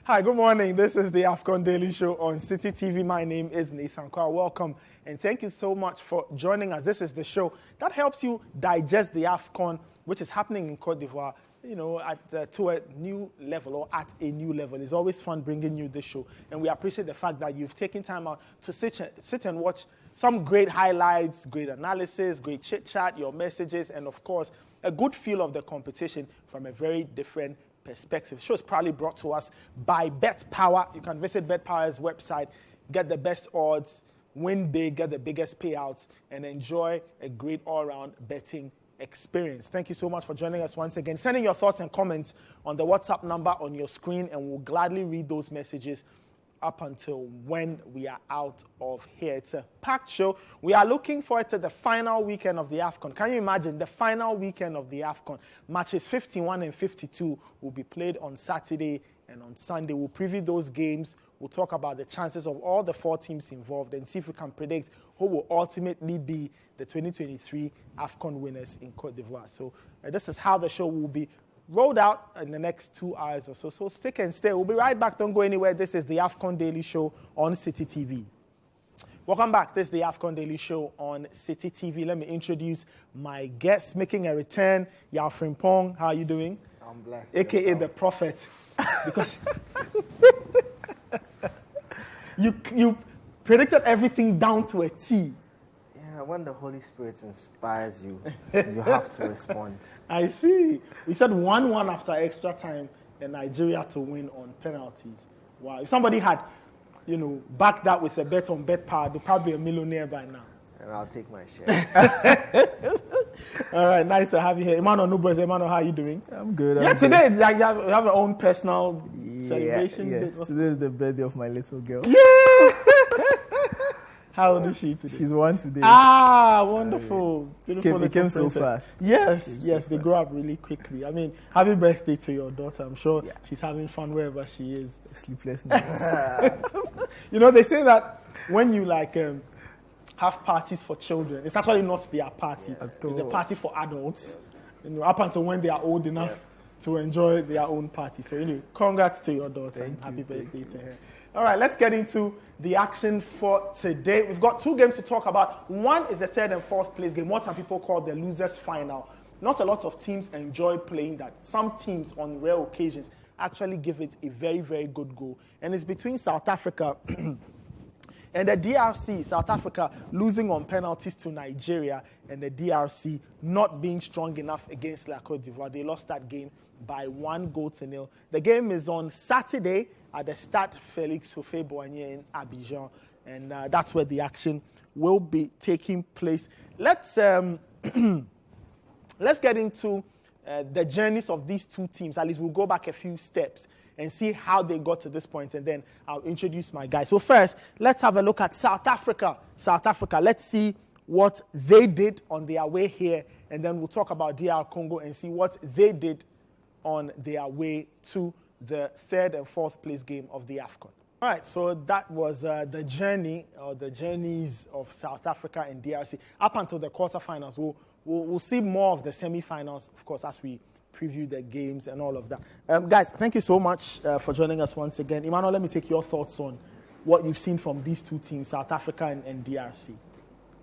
Hi, good morning. This is the AFCON Daily Show on Citi TV. My name is Nathan Kwa. Welcome, and thank you so much for joining us. This is the show that helps you digest the AFCON, which is happening in Cote d'Ivoire, to a new level or at a new level. It's always fun bringing you this show, and we appreciate the fact that you've taken time out to sit and watch some great highlights, great analysis, great chit-chat, your messages, and of course, a good feel of the competition from a very different perspective. The show is proudly brought to us by Bet Power. You can visit Bet Power's website, get the best odds, win big, get the biggest payouts, and enjoy a great all-round betting experience. Thank you so much for joining us once again. Sending your thoughts and comments on the WhatsApp number on your screen, and we'll gladly read those messages up until when we are out of here. It's a packed show. We are looking forward to the final weekend of the AFCON. Can you imagine the final weekend of the AFCON? Matches 51 and 52 will be played on Saturday and on Sunday. We'll preview those games. We'll talk about the chances of all the four teams involved and see if we can predict who will ultimately be the 2023 AFCON winners in Cote d'Ivoire. So this is how the show will be rolled out in the next 2 hours or so. So stick and stay. We'll be right back. Don't go anywhere. This is the AFCON Daily Show on Citi TV. Welcome back. This is the AFCON Daily Show on Citi TV. Let me introduce my guest making a return. Yao Frimpong, how are you doing? I'm blessed. AKA yourself. the Prophet. Because you predicted everything down to a T. When the Holy Spirit inspires you, you have to respond. I see. We said 1-1 after extra time and Nigeria to win on penalties. Wow. If somebody had, backed that with a bet on Bet Power, they'd probably be a millionaire by now. And I'll take my share. All right, nice to have you here. Emmanuel Nubos, Emmanuel, how are you doing? I'm good. Today you have your own personal celebration. Yes, today is the birthday of my little girl. Yeah! How old is she today? She's 1 today. Ah, wonderful. Beautiful. It came so fast. Yes, they grow up really quickly. I mean, happy birthday to your daughter. I'm sure she's having fun wherever she is. Sleepless nights. They say that when you have parties for children, it's actually not their party. It's a party for adults. Up until when they are old enough to enjoy their own party. So, congrats to your daughter and happy birthday to her. All right, let's get into the action for today. We've got 2 games to talk about. One is the 3rd and 4th place game, what some people call the losers' final. Not a lot of teams enjoy playing that. Some teams, on rare occasions, actually give it a very, very good go. And it's between South Africa and the DRC. South Africa losing on penalties to Nigeria, and the DRC not being strong enough against La Cote d'Ivoire. They lost that game by 1-0. The game is on Saturday at the Stade Félix Houphouët-Boigny in Abidjan, and that's where the action will be taking place. Let's get into the journeys of these 2 teams. At least we'll go back a few steps and see how they got to this point, and then I'll introduce my guys. So first, let's have a look at South Africa. South Africa, let's see what they did on their way here, and then we'll talk about DR Congo and see what they did on their way to the 3rd and 4th place game of the AFCON. All right, so that was the journey, or the journeys of South Africa and DRC. Up until the quarterfinals, we'll see more of the semifinals, of course, as we preview the games and all of that. Guys, thank you so much for joining us once again. Emmanuel, let me take your thoughts on what you've seen from these 2 teams, South Africa and DRC.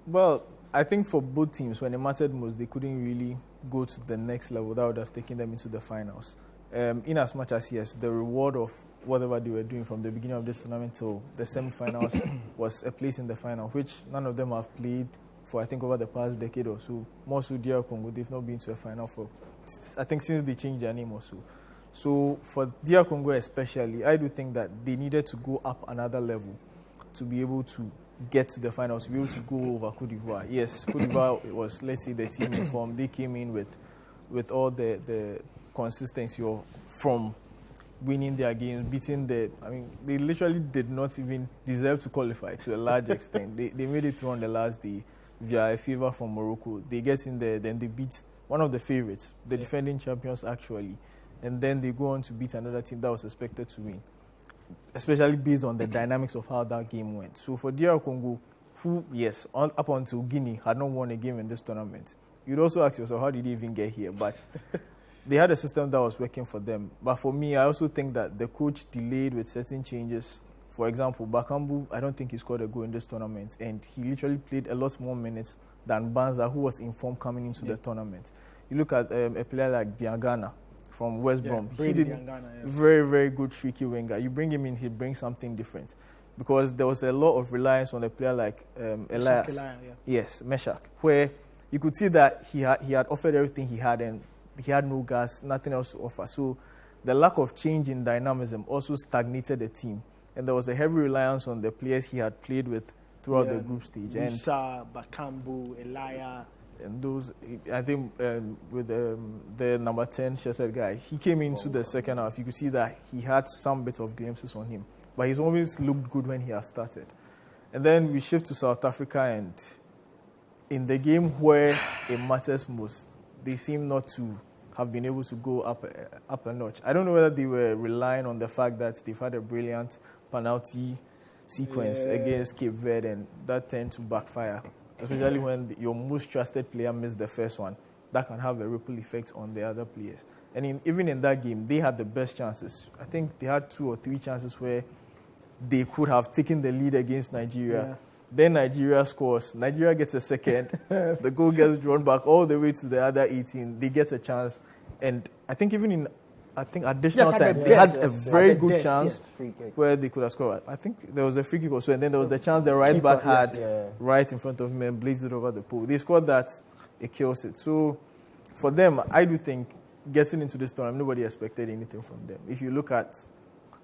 Well, I think for both teams, when it mattered most, they couldn't really go to the next level. That would have taken them into the finals. In as much as, yes, the reward of whatever they were doing from the beginning of this tournament till the semi-finals was a place in the final, which none of them have played for, I think, over the past decade or so. Most of DR Congo, they've not been to a final for, I think, since they changed their name or so. So for DR Congo especially, I do think that they needed to go up another level to be able to get to the finals, to be able to go over Cote d'Ivoire. Yes, Cote d'Ivoire was, let's say, the team in form. They came in with all the consistency from winning their games, beating they literally did not even deserve to qualify to a large extent. They made it through on the last day via a favor from Morocco. They get in there, then they beat one of the favorites, the defending champions actually, and then they go on to beat another team that was expected to win, especially based on the dynamics of how that game went. So for DR Congo, who, yes, up until Guinea, had not won a game in this tournament, you'd also ask yourself, how did he even get here? But they had a system that was working for them. But for me, I also think that the coach delayed with certain changes. For example, Bakambu, I don't think he scored a goal in this tournament, and he literally played a lot more minutes than Banza, who was in form coming into the tournament. You look at a player like Diangana from West Brom. He did very, very good tricky winger. You bring him in, he brings something different. Because there was a lot of reliance on a player like Elias. Yes, Meshach, where you could see that he had offered everything he had, and he had no gas, nothing else to offer. So the lack of change in dynamism also stagnated the team. And there was a heavy reliance on the players he had played with throughout the group stage. Musa, Bakambu, Elia. And those, I think, with the number 10 shirted guy, he came into the second half. You could see that he had some bits of glimpses on him. But he's always looked good when he has started. And then we shift to South Africa, and in the game where it matters most, they seem not to have been able to go up a notch. I don't know whether they were relying on the fact that they've had a brilliant penalty sequence against Cape Verde, and that tend to backfire, especially when your most trusted player missed the first one. That can have a ripple effect on the other players. And even in that game, they had the best chances. I think they had 2 or 3 chances where they could have taken the lead against Nigeria. Yeah. Then Nigeria scores. Nigeria gets a second. The goal gets drawn back all the way to the other 18. They get a chance. And I think even in additional time, they had a very good chance where they could have scored. I think there was a free kick also, and then there was the chance the right back had right in front of him and blazed it over the pole. They scored that, it kills it. So for them, I do think getting into this tournament, nobody expected anything from them. If you look at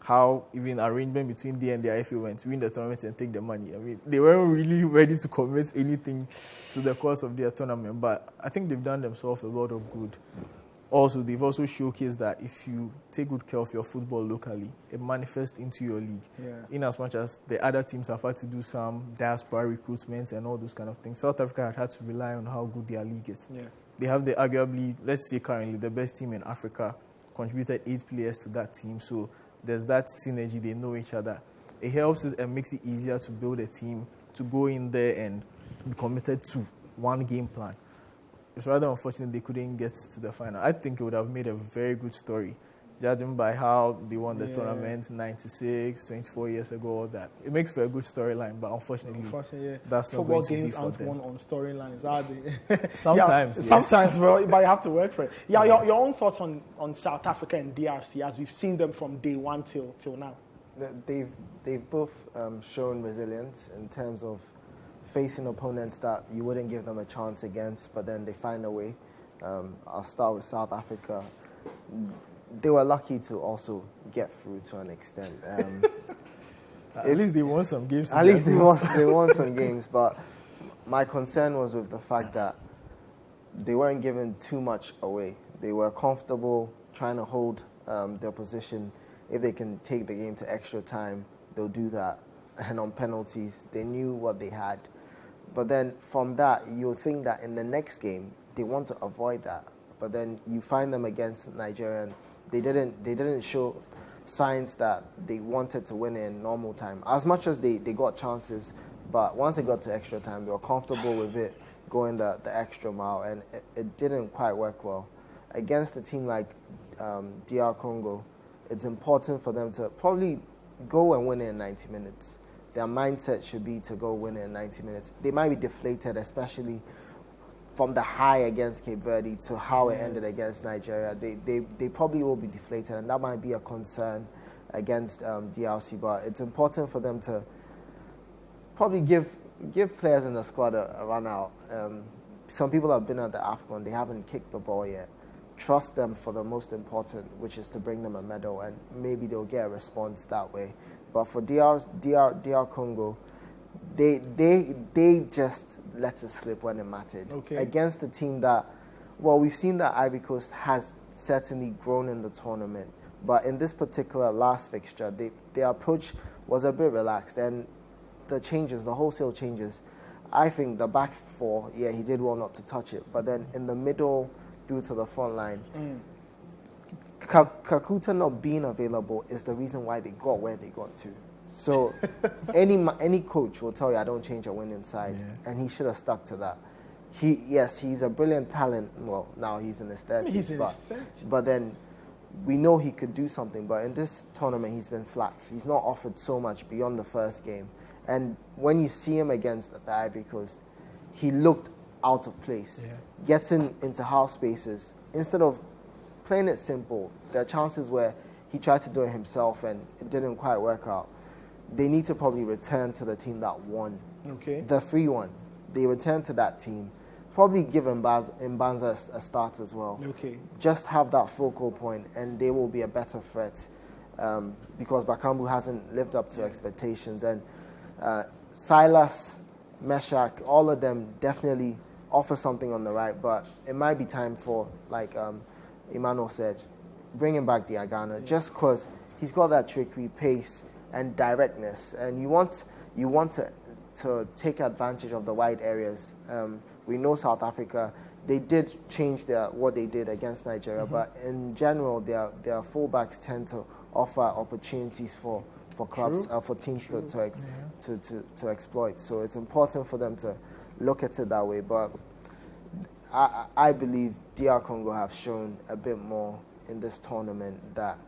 how even arrangement between they and the IFA went to win the tournament and take the money. I mean, they weren't really ready to commit anything to the course of their tournament, but I think they've done themselves a lot of good. Also, they've also showcased that if you take good care of your football locally, it manifests into your league. Yeah. In as much as the other teams have had to do some diaspora recruitment and all those kind of things, South Africa had to rely on how good their league is. Yeah. They have the arguably, let's say currently, the best team in Africa, contributed 8 players to that team. So there's that synergy, they know each other. It helps it and makes it easier to build a team, to go in there and be committed to one game plan. It's rather unfortunate they couldn't get to the final. I think it would have made a very good story, judging by how they won the tournament 96, 24 years ago, all that. It makes for a good storyline, but unfortunately that's not going to be for them. Football games aren't won on storylines, are they? Sometimes, Sometimes, but you have to work for it. Yeah, your own thoughts on South Africa and DRC as we've seen them from day one till now? They've both shown resilience in terms of facing opponents that you wouldn't give them a chance against, but then they find a way. I'll start with South Africa. They were lucky to also get through to an extent. At least they won some games. At least they won some games, but my concern was with the fact that they weren't given too much away. They were comfortable trying to hold their position. If they can take the game to extra time, they'll do that. And on penalties, they knew what they had. But then from that, you'll think that in the next game, they want to avoid that. But then you find them against Nigeria, and they didn't show signs that they wanted to win in normal time. As much as they got chances, but once they got to extra time, they were comfortable with it, going the extra mile, and it didn't quite work well. Against a team like DR Congo, it's important for them to probably go and win it in 90 minutes. Their mindset should be to go win it in 90 minutes. They might be deflated, especially from the high against Cape Verde to how it ended against Nigeria. They probably will be deflated, and that might be a concern against DRC. But it's important for them to probably give players in the squad a run out. Some people have been at the AFCON. They haven't kicked the ball yet. Trust them for the most important, which is to bring them a medal, and maybe they'll get a response that way. But for DR Congo, they just let it slip when it mattered. Okay. Against a team that, well, we've seen that Ivory Coast has certainly grown in the tournament. But in this particular last fixture, their approach was a bit relaxed. And the wholesale changes, I think the back four, he did well not to touch it. But then in the middle, through to the front line, Kakuta not being available is the reason why they got where they got to. So any coach will tell you, I don't change a winning side, and he should have stuck to that. he's a brilliant talent. Well, now he's in his 30s. He's in his 30s. But then we know he could do something. But in this tournament, he's been flat. He's not offered so much beyond the first game. And when you see him against the Ivory Coast, he looked out of place. Yeah. Getting into half spaces, instead of playing it simple, there are chances where he tried to do it himself and it didn't quite work out. They need to probably return to the team that won. Okay. The 3-1. They return to that team. Probably give Mbanza a start as well. Okay. Just have that focal point and they will be a better threat because Bakambu hasn't lived up to expectations. And Silas, Meshach, all of them definitely offer something on the right, but it might be time for, like Emmanuel said, bringing back Diagana, just because he's got that trickery, pace, and directness, and you want to take advantage of the wide areas. We know South Africa, they did change what they did against Nigeria, but in general, their fullbacks tend to offer opportunities for clubs, for teams to exploit. So it's important for them to look at it that way. But I believe DR Congo have shown a bit more in this tournament that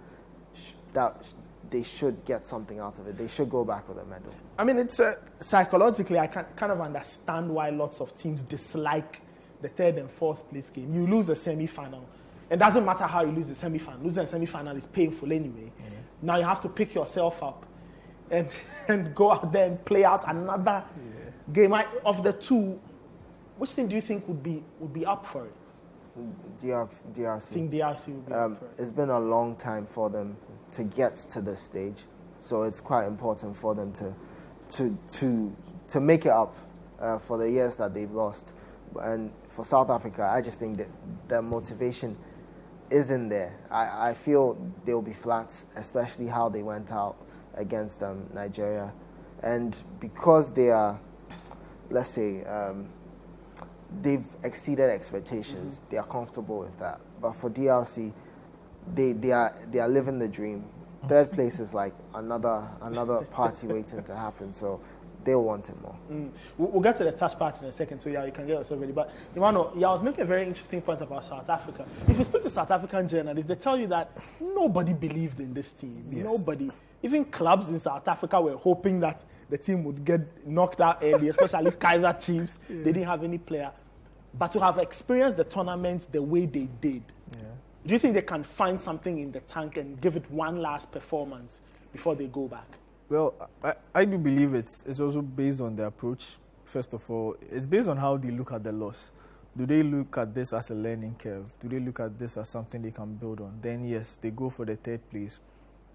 they should get something out of it. They should go back with a medal. I mean, it's psychologically, I can kind of understand why lots of teams dislike the third and fourth place game. You lose the semi-final. It doesn't matter how you lose the semi-final. Losing the semi-final is painful anyway. Yeah. Now you have to pick yourself up and go out there and play out another game. Of the two, which team do you think would be up for it? DRC. I think DRC would be up for it. It's been a long time for them to get to this stage, so it's quite important for them to make it up for the years that they've lost. And for South Africa, I just think that their motivation isn't there. I feel they'll be flat, especially how they went out against Nigeria. And because they are, let's say, they've exceeded expectations, they are comfortable with that. But for DRC, they are living the dream. Third place is like another party waiting to happen. So they'll want it more. We'll get to the touch part in a second, so you can get yourself ready. But Emmanuel, I was making a very interesting point about South Africa. If you speak to South African journalists, they tell you that nobody believed in this team. Yes. Nobody. Even clubs in South Africa were hoping that the team would get knocked out early, especially Kaizer Chiefs. They didn't have any player. But to have experienced the tournament the way they did, do you think they can find something in the tank and give it one last performance before they go back? Well, I do believe it's also based on the approach. First of all, it's based on how they look at the loss. Do they look at this as a learning curve? Do they look at this as something they can build on? Then yes, they go for the third place.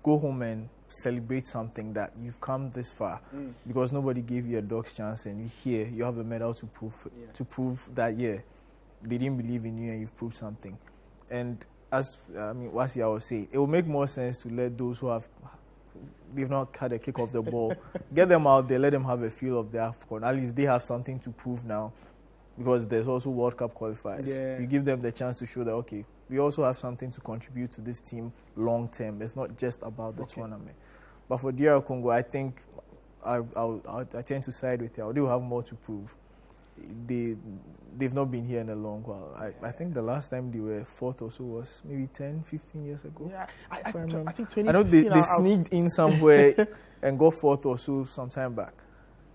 Go home and celebrate something that you've come this far because nobody gave you a dog's chance, and here you have a medal to prove that they didn't believe in you and you've proved something. And as Wasi, I would say, it will make more sense to let those who they've not had a kick off the ball, get them out there, let them have a feel of the AFCON. At least they have something to prove now, because there's also World Cup qualifiers. Yeah. You give them the chance to show that, okay, we also have something to contribute to this team long term. It's not just about the tournament. But for DR Congo, I think I tend to side with you. They will have more to prove. They've not been here in a long while. I think the last time they were fourth or so was maybe 10, 15 years ago. Yeah, I think 2015. I know they sneaked in somewhere and got fourth or so some time back.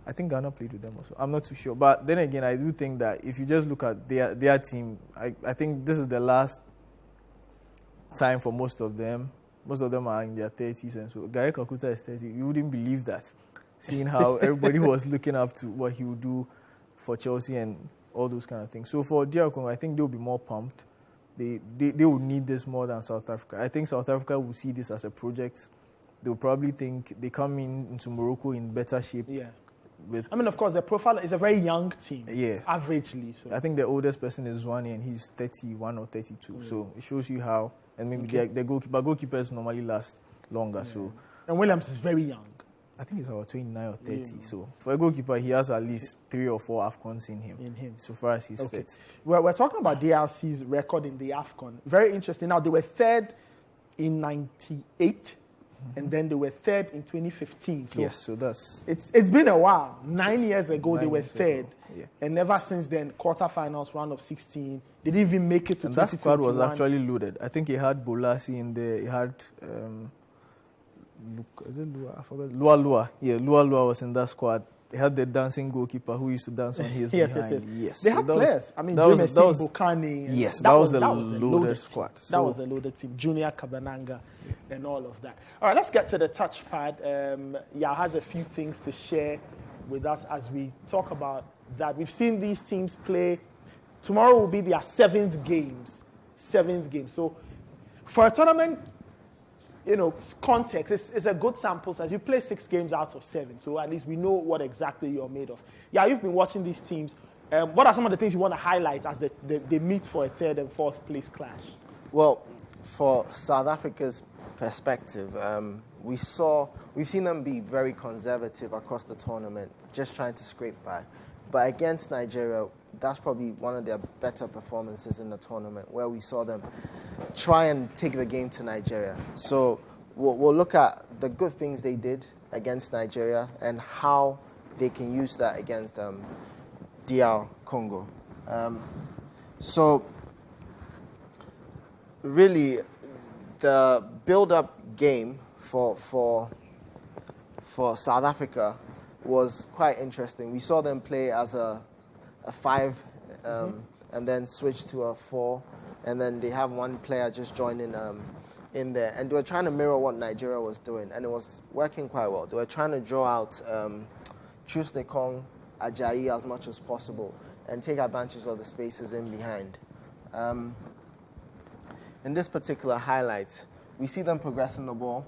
I think Ghana played with them also. I'm not too sure. But then again, I do think that if you just look at their team, I think this is the last time for most of them. Most of them are in their 30s. And so Gary Kakuta is 30. You wouldn't believe that, seeing how everybody was looking up to what he would do for Chelsea and all those kind of things. So for DR Congo, I think they'll be more pumped. They will need this more than South Africa. I think South Africa will see this as a project. They'll probably think they come into Morocco in better shape. Yeah. Of course, the profile is a very young team. Yeah. Averagely. So. I think the oldest person is Zwane and he's 31 or 32. Yeah. So it shows you how. And maybe the goalkeepers normally last longer. Yeah. So. And Williams is very young. I think he's about 29 or 30. Yeah. So for a goalkeeper, he has at least 3 or 4 AFCONs in him. So far as he's fit. Well, we're talking about DRC's record in the AFCON. Very interesting. Now, they were third in 98. and then they were third in 2015. So yes, so that's... It's been a while. 9 years ago, they 9 were years third. ago, And ever since then, quarterfinals, round of 16. They didn't even make it to 2021. And that squad was actually loaded. I think he had Bolasi in there. He had... is it Lua? I forgot. Lua. Yeah, Lua was in that squad. They had the dancing goalkeeper who used to dance on his behind. Yes. They had players. I mean, that was Bukani. Yes, that was a loaded squad. That was a loaded team. Junior Kabananga and all of that. All right, let's get to the touchpad. Yao has a few things to share with us as we talk about that. We've seen these teams play. Tomorrow will be their seventh game. So for a tournament, context, it's a good sample size. You play 6 games out of 7, so at least we know what exactly you're made of. Yeah, you've been watching these teams. What are some of the things you want to highlight as they meet for a 3rd and 4th place clash? Well, for South Africa's perspective, we've seen them be very conservative across the tournament, just trying to scrape by. But against Nigeria, that's probably one of their better performances in the tournament, where we saw them try and take the game to Nigeria. So we'll look at the good things they did against Nigeria and how they can use that against DR Congo. So really, the build-up game for South Africa was quite interesting. We saw them play as a 5 and then switch to a 4, and then they have one player just joining in there. And they were trying to mirror what Nigeria was doing, and it was working quite well. They were trying to draw out Chustekong, Ajayi as much as possible and take advantage of the spaces in behind. In this particular highlight, we see them progressing the ball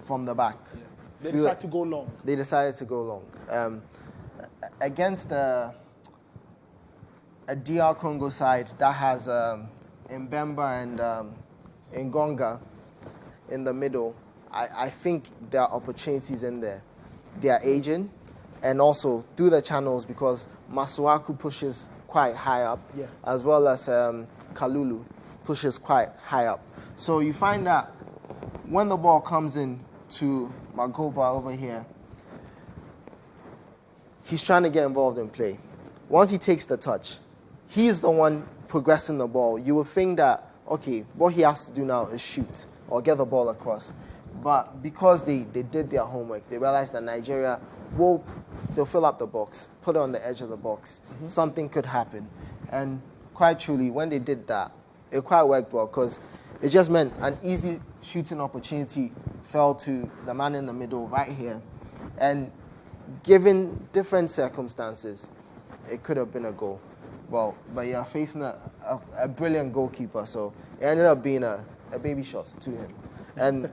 from the back. Yes. They decided to go long. They decided to go long. Against a DR Congo side that has Mbemba and Ngonga in the middle, I think there are opportunities in there. They are aging, and also through the channels, because Masuaku pushes quite high up, as well as Kalulu pushes quite high up. So you find that when the ball comes in to Magoba over here, he's trying to get involved in play. Once he takes the touch, he's the one progressing the ball. You will think that, okay, what he has to do now is shoot or get the ball across. But because they did their homework, they realized that Nigeria they'll fill up the box, put it on the edge of the box. Something could happen. And quite truly, when they did that, it quite worked well, because it just meant an easy shooting opportunity fell to the man in the middle right here. And given different circumstances, it could have been a goal. Well, but you're facing a brilliant goalkeeper, so it ended up being a baby shot to him. And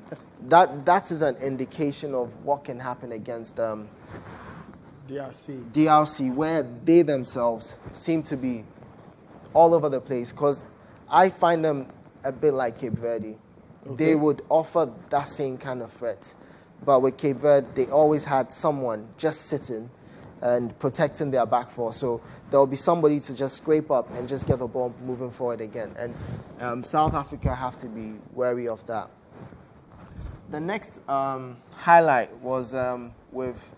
that is an indication of what can happen against DRC, where they themselves seem to be all over the place, because I find them a bit like Cape Verde. Okay. They would offer that same kind of threat. But with Cape Verde, they always had someone just sitting and protecting their back four. So there will be somebody to just scrape up and just get the ball moving forward again. And South Africa have to be wary of that. The next highlight was with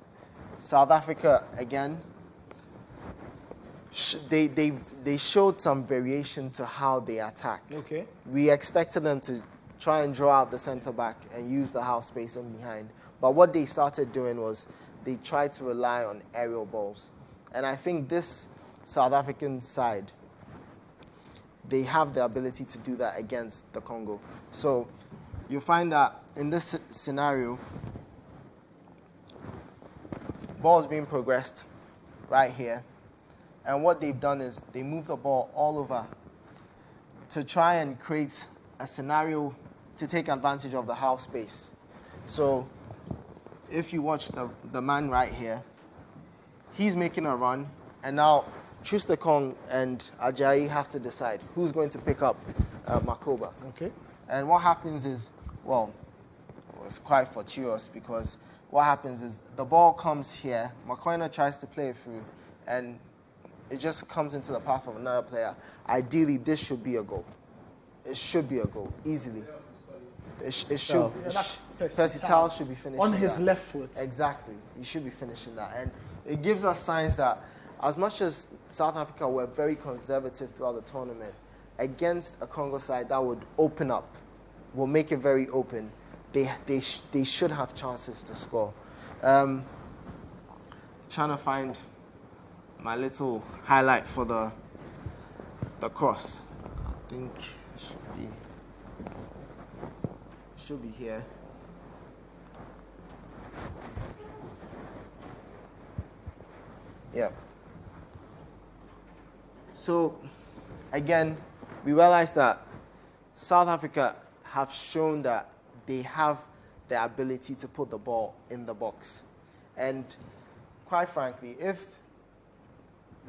South Africa again. They showed some variation to how they attack. Okay. We expected them to try and draw out the centre back and use the half space in behind. But what they started doing was they tried to rely on aerial balls. And I think this South African side, they have the ability to do that against the Congo. So you find that in this scenario, ball's being progressed right here. And what they've done is they move the ball all over to try and create a scenario to take advantage of the half space. So if you watch the man right here, he's making a run, and now Chustekong and Ajayi have to decide who's going to pick up Makoba. Okay. And what happens is, well, it's quite fortuitous, because what happens is the ball comes here, Makoina tries to play it through, and it just comes into the path of another player. Ideally, this should be a goal. It should be a goal, easily. It should. Percy Tau should be finishing on his that. left foot. Exactly. He should be finishing that. And it gives us signs that as much as South Africa were very conservative throughout the tournament, against a Congo side that would open up, will make it very open, they should have chances to score. Trying to find my little highlight for the cross. I think it should be here. Yeah. So, again, we realize that South Africa have shown that they have the ability to put the ball in the box. And quite frankly, if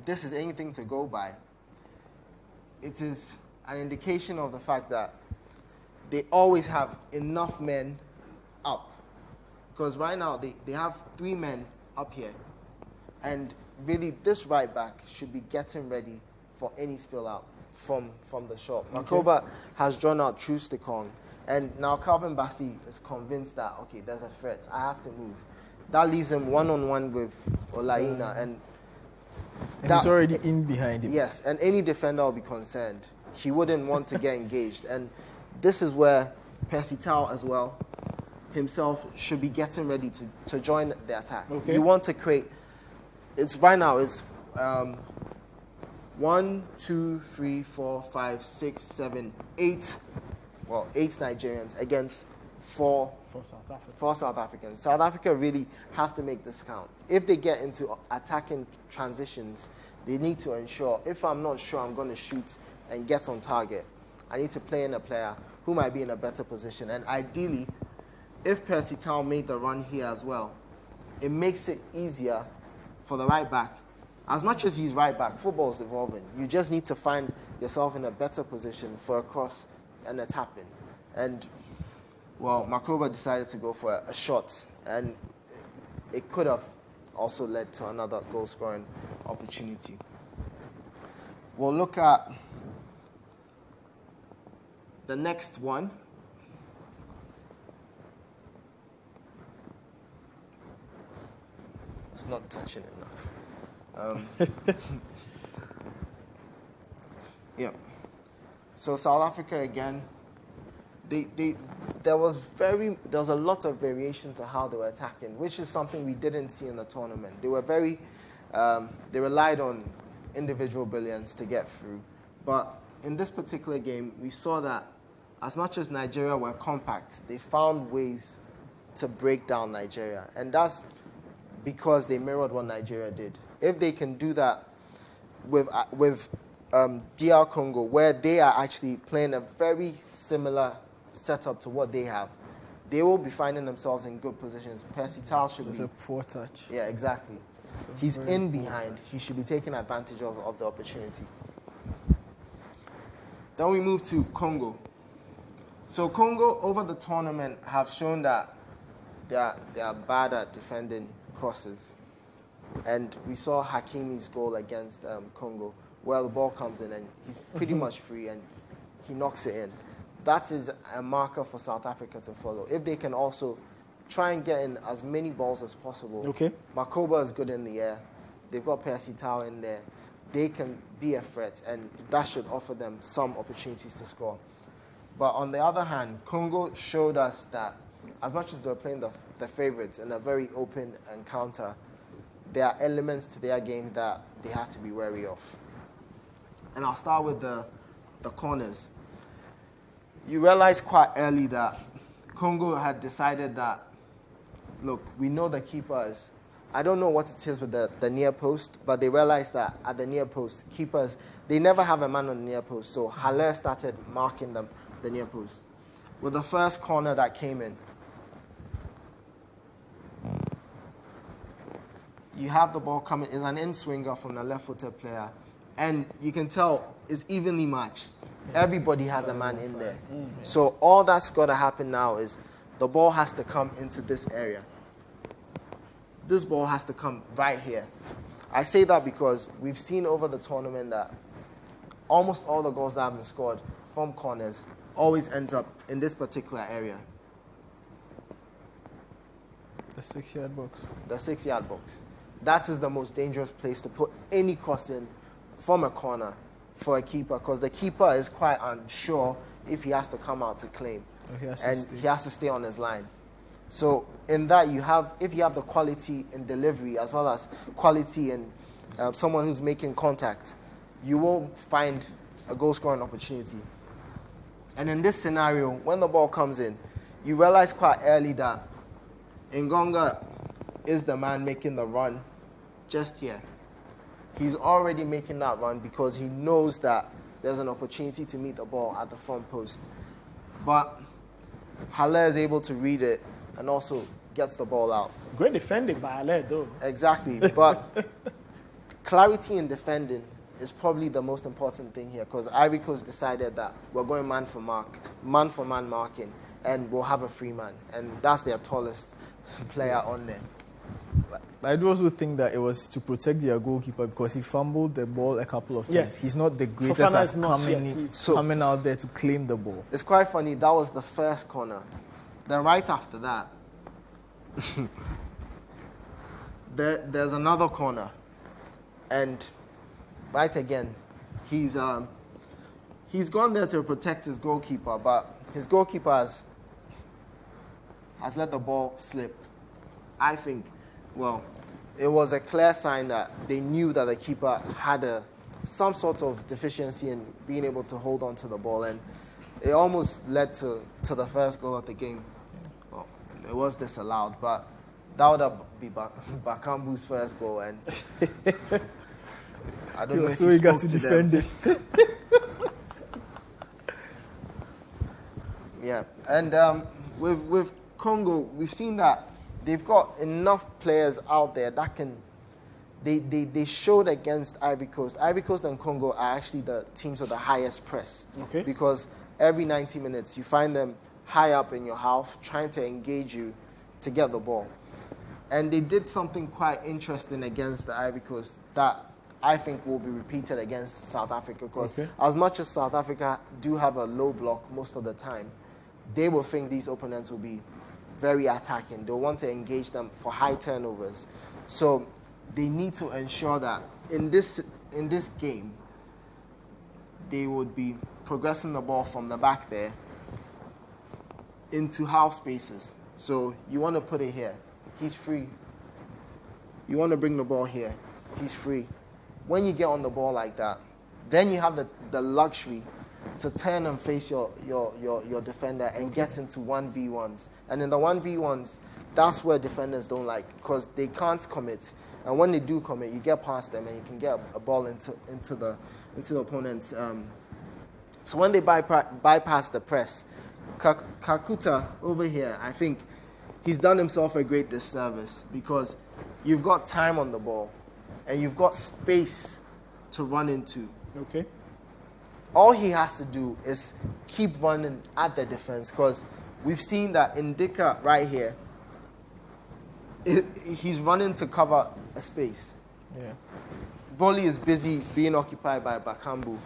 this is anything to go by, it is an indication of the fact that they always have enough men up. Because right now, they have 3 men up here. And really, this right back should be getting ready for any spill out from the shot. Makoba has drawn out Trusticon. And now Calvin Bassey is convinced that, okay, there's a threat. I have to move. That leaves him one-on-one with Olaina. And he's already in behind him. Yes, and any defender will be concerned. He wouldn't want to get engaged. And this is where Percy Tau as well himself should be getting ready to join the attack. Okay. You want to create... Right now, it's 1, 2, 3, 4, 5, 6, 7, 8. Well, 8 Nigerians against 4 South Africans. South Africa really have to make this count. If they get into attacking transitions, they need to ensure, if I'm not sure I'm going to shoot and get on target, I need to play in a player who might be in a better position. And ideally, if Percy Tau made the run here as well, it makes it easier for the right back. As much as he's right back, football is evolving. You just need to find yourself in a better position for a cross and a tap-in. And, well, Makoba decided to go for a shot, and it could have also led to another goal-scoring opportunity. We'll look at the next one. It's not touching enough. Yeah. So South Africa again, there was a lot of variation to how they were attacking, which is something we didn't see in the tournament. They were they relied on individual brilliance to get through. But in this particular game, we saw that as much as Nigeria were compact, they found ways to break down Nigeria. And that's because they mirrored what Nigeria did. If they can do that with DR Congo, where they are actually playing a very similar setup to what they have, they will be finding themselves in good positions. Percy Tau should be... It's a poor touch. Yeah, exactly. He's in behind. He should be taking advantage of the opportunity. Then we move to Congo. So Congo, over the tournament, have shown that they are bad at defending crosses. And we saw Hakimi's goal against Congo, where the ball comes in and he's pretty much free and he knocks it in. That is a marker for South Africa to follow. If they can also try and get in as many balls as possible. Okay. Makoba is good in the air. They've got Percy Tau in there. They can be a threat, and that should offer them some opportunities to score. But on the other hand, Congo showed us that as much as they were playing the favorites in a very open encounter, there are elements to their game that they have to be wary of. And I'll start with the corners. You realize quite early that Congo had decided that, look, we know the keepers. I don't know what it is with the near post, but they realized that at the near post, keepers, they never have a man on the near post. So Haller started marking them, the near post. With the first corner that came in, you have the ball coming. It's an in-swinger from the left-footed player. And you can tell it's evenly matched. Everybody has a man in there. So all that's got to happen now is the ball has to come into this area. This ball has to come right here. I say that because we've seen over the tournament that almost all the goals that have been scored from corners always ends up in this particular area. The 6-yard box. The 6-yard box. That is the most dangerous place to put any cross in from a corner for a keeper, because the keeper is quite unsure if he has to come out to claim. He has to stay on his line. So in that, if you have the quality in delivery as well as quality in someone who's making contact, you won't find a goal-scoring opportunity. And in this scenario, when the ball comes in, you realize quite early that Ngonga is the man making the run just here. He's already making that run because he knows that there's an opportunity to meet the ball at the front post. But Haller is able to read it and also gets the ball out. Great defending by Haller, though. Exactly. But clarity in defending is probably the most important thing here, because Ivory Coast decided that we're going man for man marking, and we'll have a free man. And that's their tallest player on there. I do also think that it was to protect their goalkeeper, because he fumbled the ball a couple of times. Yes. He's not the greatest at coming out there to claim the ball. It's quite funny. That was the first corner. Then right after that, there's another corner. And right again, he's gone there to protect his goalkeeper, but his goalkeeper has let the ball slip. I think, it was a clear sign that they knew that the keeper had some sort of deficiency in being able to hold on to the ball, and it almost led to the first goal of the game. Well, it was disallowed, but that would have been Bakambu's first goal, and I don't know if he got to defend it. Yeah, and with Congo, we've seen that they've got enough players out there that can. They showed against Ivory Coast. Ivory Coast and Congo are actually the teams with the highest press. Okay. Because every 90 minutes you find them high up in your half trying to engage you to get the ball. And they did something quite interesting against the Ivory Coast that I think will be repeated against South Africa, because as much as South Africa do have a low block most of the time, they will think these opponents will be very attacking. They'll want to engage them for high turnovers. So they need to ensure that in this game, they would be progressing the ball from the back there into half spaces. So you want to put it here. He's free. You want to bring the ball here. He's free. When you get on the ball like that, then you have the luxury to turn and face your defender and get into 1v1s. And in the 1v1s, that's where defenders don't like, because they can't commit. And when they do commit, you get past them and you can get a ball into the opponent's. So when they bypass the press, Kakuta over here, I think he's done himself a great disservice, because you've got time on the ball and you've got space to run into. Okay. All he has to do is keep running at the defense, because we've seen that Ndika right here, he's running to cover a space. Yeah. Boli is busy being occupied by Bakambu,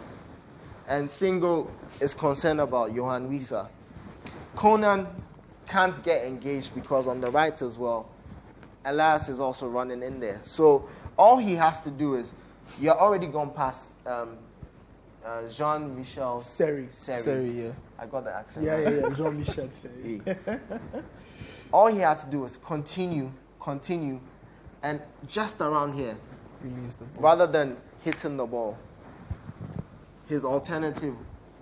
and Singo is concerned about Johan Wissa. Conan can't get engaged because on the right as well, Elias is also running in there. So all he has to do is, you're already gone past Jean-Michel Seri. Yeah. I got the accent. Yeah. Jean-Michel Seri. All he had to do was continue, and just around here, Release the ball. rather than hitting the ball, his alternative,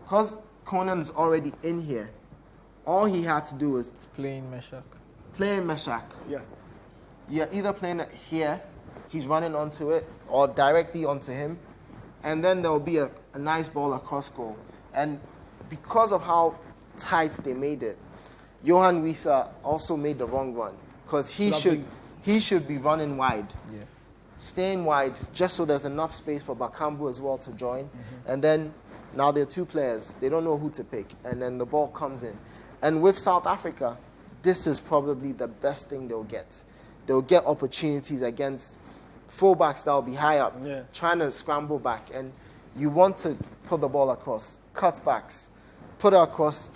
because Conan's already in here, all he had to do was Playing Meshach. Yeah. You're either playing it here, he's running onto it, or directly onto him, and then there'll be a nice ball across goal. And because of how tight they made it, Johan Wissa also made the wrong run, because he should be running wide. Yeah. Staying wide, just so there's enough space for Bakambu as well to join. Mm-hmm. And then, now there are two players. They don't know who to pick. And then the ball comes in. And with South Africa, this is probably the best thing they'll get. They'll get opportunities against fullbacks that will be high up, trying to scramble back. And you want to put the ball across, cutbacks, put it across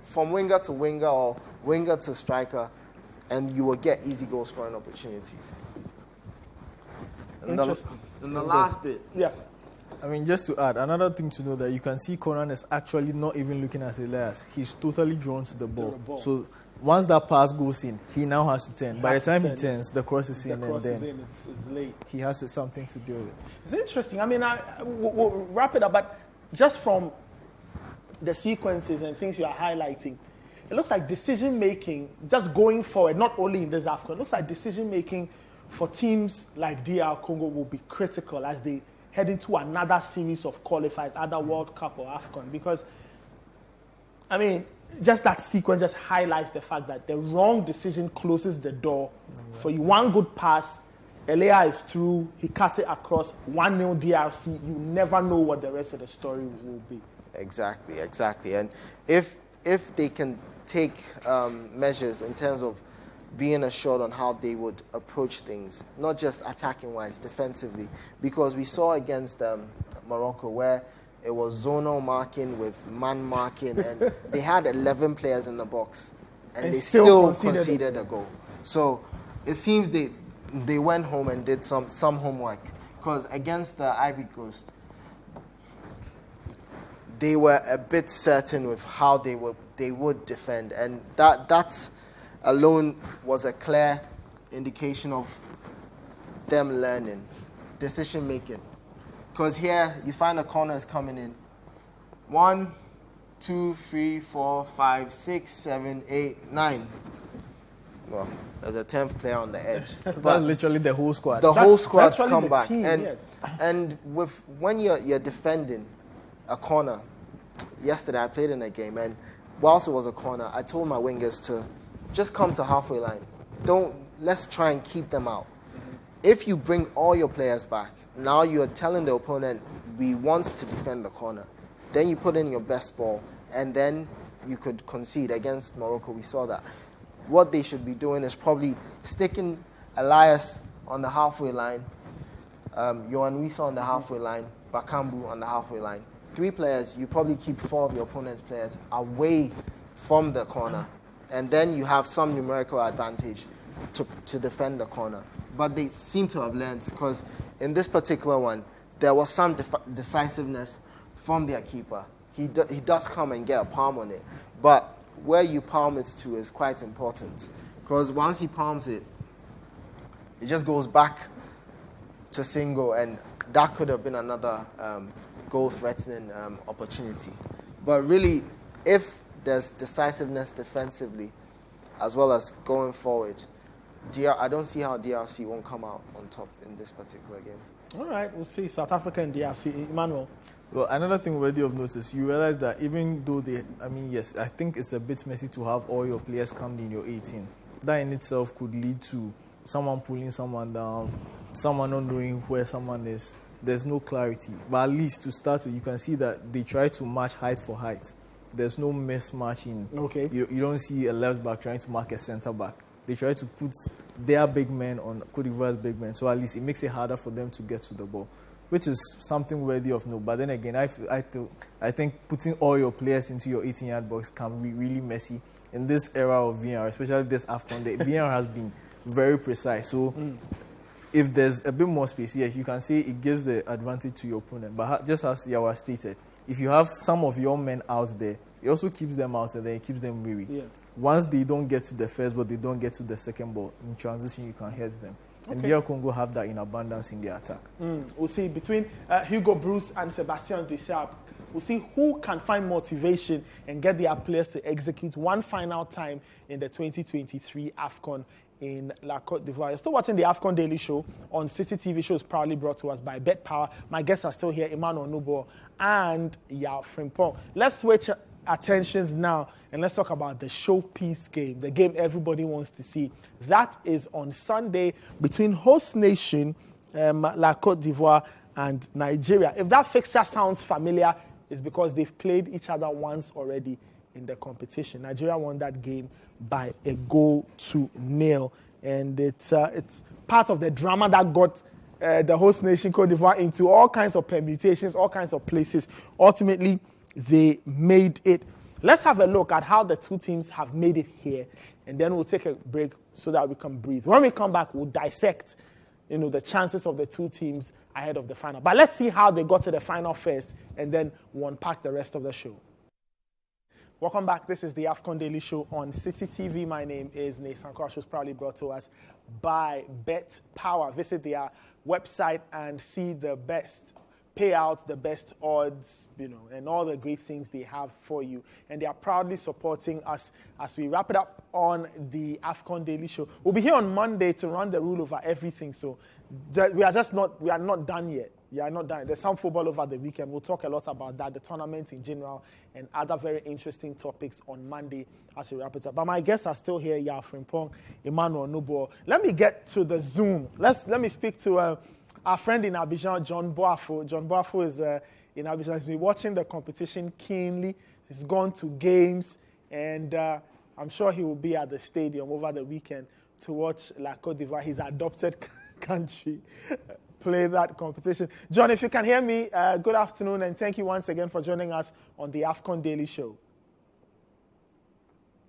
from winger to winger or winger to striker. and you will get easy goal scoring opportunities. Interesting. And the last bit. Yeah. I mean, just to add, another thing to know that you can see Conan is actually not even looking at Elias. He's totally drawn to the ball. So once that pass goes in, he now has to turn. By the time he turns, the cross is in, and then it's late. He has something to do with it. It's interesting. I mean, we'll wrap it up, but just from the sequences and things you are highlighting, it looks like decision-making, just going forward, not only in this AFCON, it looks like decision-making for teams like DR Congo will be critical as they head into another series of qualifiers, either World Cup or AFCON. Because, I mean, just that sequence just highlights the fact that the wrong decision closes the door for you. One good pass, Elia is through, he cuts it across, 1-0 DRC, you never know what the rest of the story will be. Exactly. And if they can take measures in terms of being assured on how they would approach things, not just attacking-wise, defensively, because we saw against Morocco where it was zonal marking with man marking, and they had 11 players in the box, and they still conceded a goal. So it seems they went home and did some homework, because against the Ivory Coast, they were a bit certain with how they would defend, and that's alone was a clear indication of them learning, decision making. Because here you find the corners coming in. 1, 2, 3, 4, 5, 6, 7, 8, 9. Well, there's a 10th player on the edge. That's literally the whole squad. The whole squad's come back. Team, and when you're defending a corner, yesterday I played in a game, and whilst it was a corner, I told my wingers to just come to halfway line. Let's try and keep them out. If you bring all your players back, now you are telling the opponent, we want to defend the corner. Then you put in your best ball, and then you could concede. Against Morocco, we saw that. What they should be doing is probably sticking Elias on the halfway line, Yohan Wissa on the halfway line, Bakambu on the halfway line. 3 players, you probably keep 4 of your opponent's players away from the corner. And then you have some numerical advantage to defend the corner. But they seem to have learned, because in this particular one, there was some decisiveness from their keeper. He does come and get a palm on it. But where you palm it to is quite important, because once he palms it, it just goes back to single, and that could have been another goal-threatening opportunity. But really, if there's decisiveness defensively, as well as going forward, I don't see how DRC won't come out on top in this particular game. All right, we'll see South Africa and DRC. Emmanuel. Well, another thing worthy of notice, you realize that even though yes, I think it's a bit messy to have all your players come in your 18. That in itself could lead to someone pulling someone down, someone not knowing where someone is. There's no clarity. But at least to start with, you can see that they try to match height for height. There's no mismatching. Okay. You don't see a left back trying to mark a centre back. They try to put their big men on Cote d'Ivoire's big men, so at least it makes it harder for them to get to the ball, which is something worthy of note. But then again, I think putting all your players into your 18-yard box can be really messy in this era of VAR, especially this AFCON. The VAR has been very precise. So if there's a bit more space, yes, you can say it gives the advantage to your opponent. But just as Yawa stated, if you have some of your men out there, it also keeps them out and then it keeps them weary. Yeah. Once they don't get to the first ball, they don't get to the second ball. In transition, you can hurt them. Okay. And DR Congo have that in abundance in their attack. We'll see between Hugo Bruce and Sebastian Deschamps. We'll see who can find motivation and get their players to execute one final time in the 2023 AFCON in La Côte d'Ivoire. You're still watching the AFCON Daily Show on Citi TV. Show is proudly brought to us by Bet Power. My guests are still here, Emmanuel Nubo and Yao Frimpong. Let's switch attentions now and let's talk about the showpiece game, the game everybody wants to see. That is on Sunday between host nation La Côte d'Ivoire and Nigeria. If that fixture sounds familiar, it's because they've played each other once already in the competition. Nigeria won that game by 1-0, and it's part of the drama that got the host nation Côte d'Ivoire into all kinds of permutations, all kinds of places. Ultimately, they made it. Let's have a look at how the two teams have made it here, and then we'll take a break. so that we can breathe. When we come back, we'll dissect, the chances of the two teams ahead of the final. But let's see how they got to the final first, and then we'll unpack the rest of the show. Welcome back. This is the AFCON Daily Show on Citi TV. My name is Nathan Kosh, who's proudly brought to us by Bet Power. Visit their website and see the best payouts, the best odds, and all the great things they have for you. And they are proudly supporting us as we wrap it up on the AFCON Daily Show. We'll be here on Monday to run the rule over everything. So we are not done yet. Yeah, not done. There's some football over the weekend. We'll talk a lot about that, the tournament in general, and other very interesting topics on Monday as we wrap it up. But my guests are still here, Yao Frimpong, Emmanuel Nubo. Let me get to the Zoom. Let me speak to our friend in Abidjan, John Boafo. John Boafo is in Abidjan. He's been watching the competition keenly. He's gone to games, and I'm sure he will be at the stadium over the weekend to watch La Côte d'Ivoire, his adopted country, play that competition. John, if you can hear me, good afternoon, and thank you once again for joining us on the AFCON Daily Show.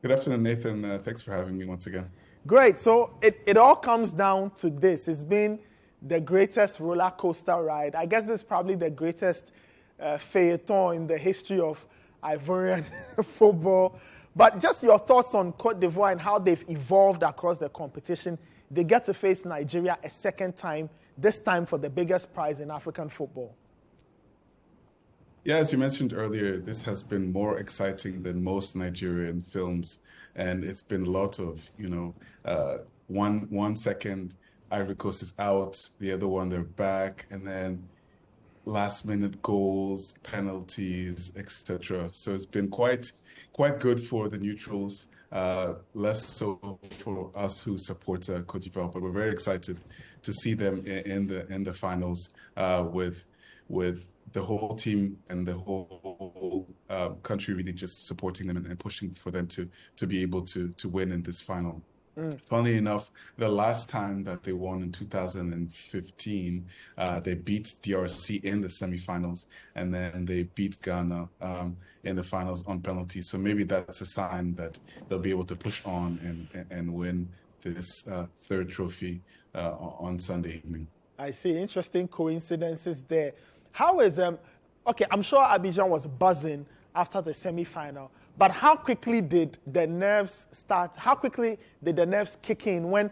Good afternoon, Nathan. Thanks for having me once again. Great. So it all comes down to this. It's been the greatest roller coaster ride. I guess this is probably the greatest feuilleton in the history of Ivorian football. But just your thoughts on Côte d'Ivoire and how they've evolved across the competition. They get to face Nigeria a second time, this time for the biggest prize in African football. Yeah, as you mentioned earlier, this has been more exciting than most Nigerian films. And it's been a lot of, 1 second, Ivory Coast is out, the other one, they're back, and then last-minute goals, penalties, etc. So it's been quite good for the neutrals. Less so for us who support Côte d'Ivoire, but we're very excited to see them in the finals with the whole team and the whole country really just supporting them and pushing for them to be able to win in this final. Funnily enough, the last time that they won in 2015, they beat DRC in the semifinals, and then they beat Ghana in the finals on penalties. So maybe that's a sign that they'll be able to push on and win this third trophy on Sunday evening. I see. Interesting coincidences there. How is okay, I'm sure Abidjan was buzzing after the semi-final, but how quickly did the nerves start? How quickly did the nerves kick in when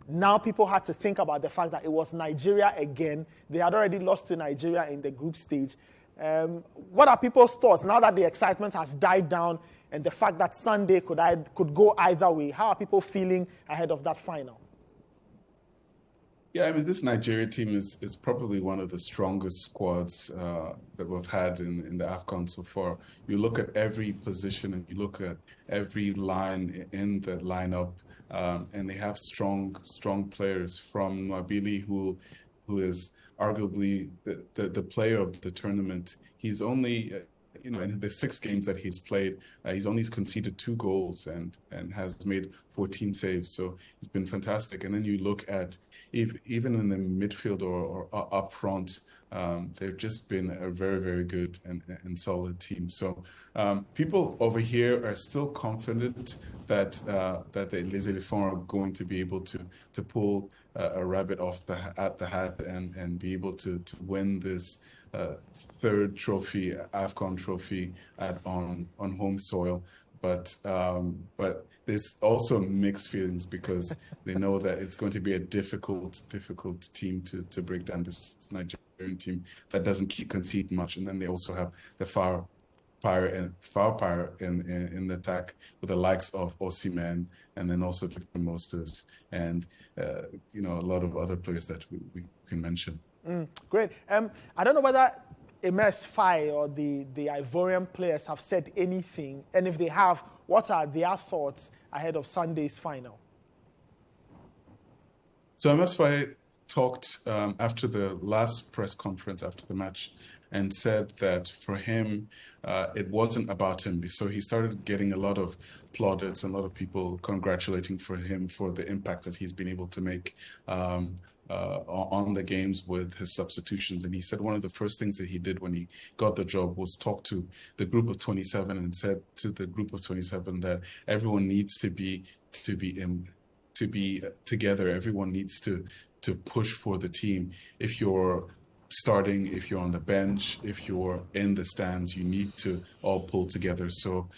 now people had to think about the fact that it was Nigeria again? They had already lost to Nigeria in the group stage. What are people's thoughts now that the excitement has died down and the fact that Sunday could go either way? How are people feeling ahead of that final? Yeah, I mean, this Nigeria team is probably one of the strongest squads that we've had in the AFCON so far. You look at every position and you look at every line in the lineup, and they have strong players, from Nwabili, who is arguably the player of the tournament. He's only in the 6 games that he's played, he's only conceded 2 goals and has made 14 saves. So he's been fantastic. And then you look at even in the midfield or up front, they've just been a very, very good and solid team. So people over here are still confident that the Les Éléphants are going to be able to pull a rabbit off the hat and be able to win this third trophy, AFCON trophy on home soil. But there's also mixed feelings because they know that it's going to be a difficult team to break down, this Nigerian team that doesn't concede much. And then they also have the firepower in the attack with the likes of Osimhen and then also Victor Moses and a lot of other players that we can mention. Great. I don't know whether MS Faye or the Ivorian players have said anything, and if they have, what are their thoughts ahead of Sunday's final? So MS Faye talked after the last press conference after the match and said that for him, it wasn't about him. So he started getting a lot of plaudits and a lot of people congratulating for him for the impact that he's been able to make on the games with his substitutions. And he said one of the first things that he did when he got the job was talk to the group of 27 and said to the group of 27 that everyone needs to be to be together. Everyone needs to push for the team. If you're starting, if you're on the bench, if you're in the stands, you need to all pull together. So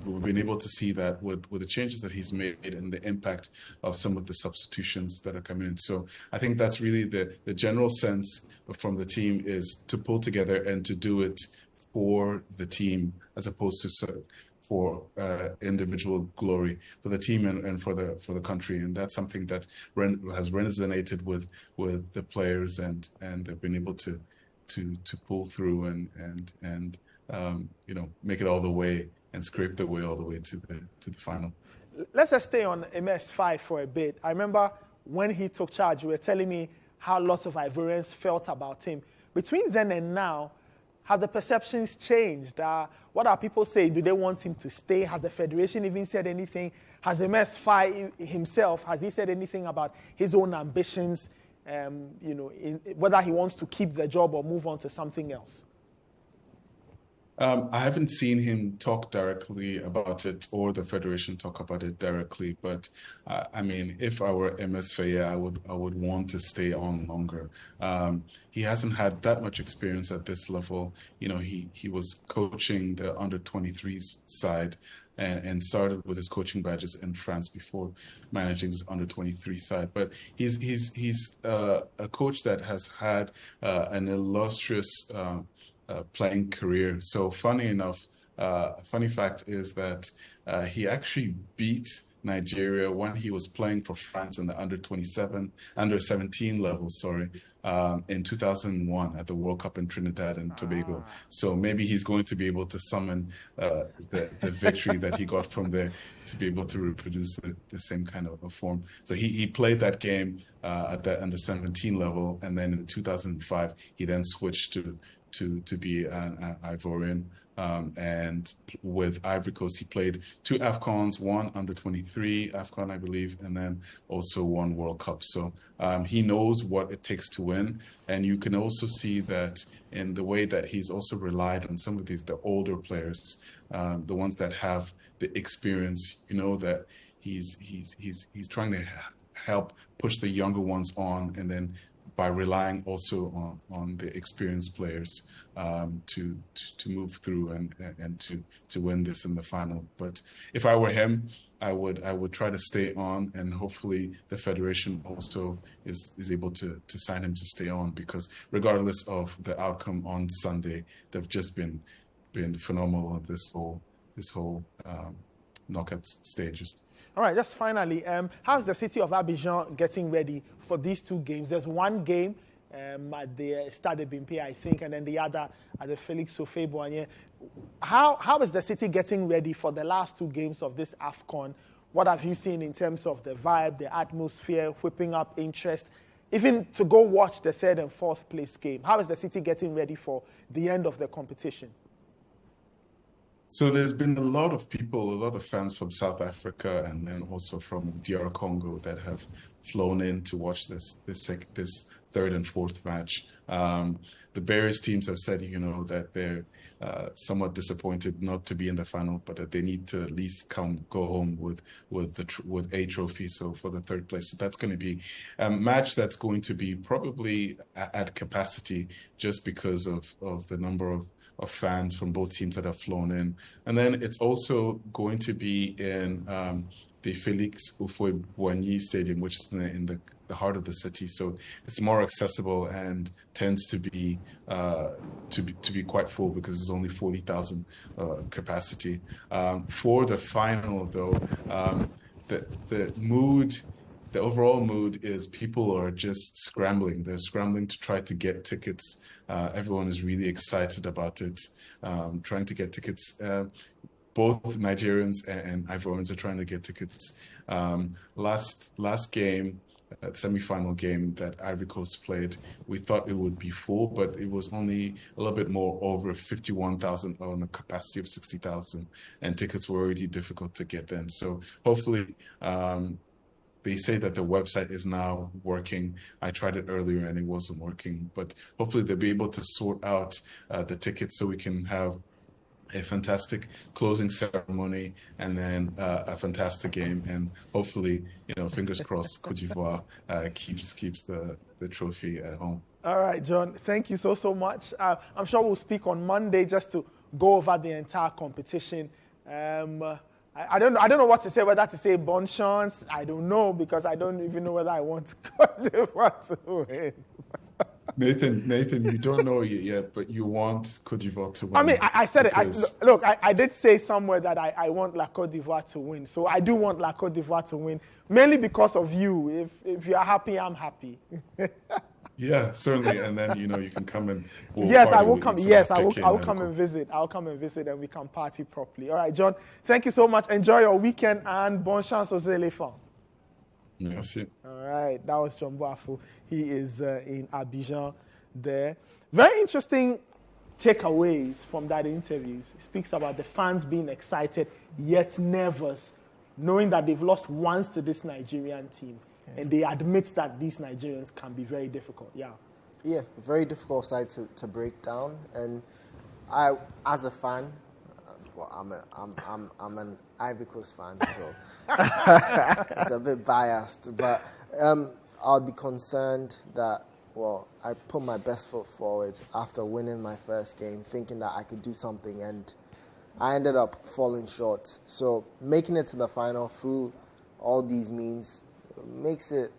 we've been able to see that with the changes that he's made and the impact of some of the substitutions that are coming in. So I think that's really the general sense from the team, is to pull together and to do it for the team as opposed to for individual glory, for the team and for the country. And that's something that has resonated with the players, and they've been able to pull through and make it all the way and scrape their way all the way to the final. Let's just stay on MS5 for a bit. I remember when he took charge, you were telling me how lots of Ivorians felt about him. Between then and now, have the perceptions changed? What are people saying? Do they want him to stay? Has the federation even said anything? Has MS5 himself, has he said anything about his own ambitions, whether he wants to keep the job or move on to something else? I haven't seen him talk directly about it or the federation talk about it directly, but if I were MS Faye, I would want to stay on longer. He hasn't had that much experience at this level. He was coaching the under-23s side and started with his coaching badges in France before managing his under-23 side. But he's a coach that has had an illustrious playing career. So funny enough, funny fact is that he actually beat Nigeria when he was playing for France in the under-17 level, in 2001 at the World Cup in Trinidad and Tobago. So maybe he's going to be able to summon the victory that he got from there to be able to reproduce the same kind of a form. So he played that game at the under-17 level, and then in 2005 he then switched to be an Ivorian. And with Ivory Coast, he played 2 AFCONs, 1 under-23 AFCON, I believe, and then also 1 World Cup. So he knows what it takes to win. And you can also see that in the way that he's also relied on some of the older players, the ones that have the experience, that he's trying to help push the younger ones on, and then by relying also on the experienced players to move through and to win this in the final. But if I were him, I would try to stay on, and hopefully the federation also is able to sign him to stay on, because regardless of the outcome on Sunday, they've just been phenomenal at this whole knockout stages. All right, just finally, how's the city of Abidjan getting ready for these 2 games? There's one game at the Stade Bimpe, I think, and then the other at the Félix Houphouët-Boigny. How is the city getting ready for the last 2 games of this AFCON? What have you seen in terms of the vibe, the atmosphere, whipping up interest, even to go watch the 3rd and 4th place game? How is the city getting ready for the end of the competition? So there's been a lot of people, a lot of fans from South Africa and then also from DR Congo that have flown in to watch this 3rd and 4th match. The various teams have said, that they're somewhat disappointed not to be in the final, but that they need to at least go home with a trophy. So for the 3rd place, so that's going to be a match that's going to be probably at capacity, just because of the number of fans from both teams that have flown in. And then it's also going to be in the Félix Houphouët-Boigny Stadium, which is in the heart of the city. So it's more accessible and tends to be quite full, because there's only 40,000 capacity. For the final, though, the overall mood is people are just scrambling. They're scrambling to try to get tickets. Everyone is really excited about it, trying to get tickets. Both Nigerians and Ivorians are trying to get tickets. Last game, semi-final game that Ivory Coast played, we thought it would be full, but it was only a little bit more over 51,000 on a capacity of 60,000, and tickets were already difficult to get then. So hopefully, they say that the website is now working. I tried it earlier and it wasn't working, but hopefully they'll be able to sort out the tickets so we can have a fantastic closing ceremony, and then a fantastic game. And hopefully, fingers crossed, Cote d'Ivoire keeps the trophy at home. All right, John, thank you so much. I'm sure we'll speak on Monday just to go over the entire competition. I don't know what to say, whether to say bon chance. I don't know, because I don't even know whether I want Cote d'Ivoire to win. Nathan, you don't know it yet, but you want Cote d'Ivoire to win. I mean, I said it. I did say somewhere that I want La Cote d'Ivoire to win. So I do want La Cote d'Ivoire to win, mainly because of you. If you're happy, I'm happy. Yeah, certainly. And then, you can come and... Yes, I will come. Yes, I will come and visit. I'll come and visit, and we can party properly. All right, John, thank you so much. Enjoy your weekend, and bon chance aux éléphants. Merci. All right, that was John Boafo. He is in Abidjan there. Very interesting takeaways from that interview. He speaks about the fans being excited yet nervous, knowing that they've lost once to this Nigerian team. Okay. And they admit that these Nigerians can be very difficult. Yeah, very difficult side to break down. And I, as a fan, I'm an Ivory Coast fan, so it's a bit biased. But I'll be concerned that, I put my best foot forward after winning my first game, thinking that I could do something, and I ended up falling short. So making it to the final through all these means makes it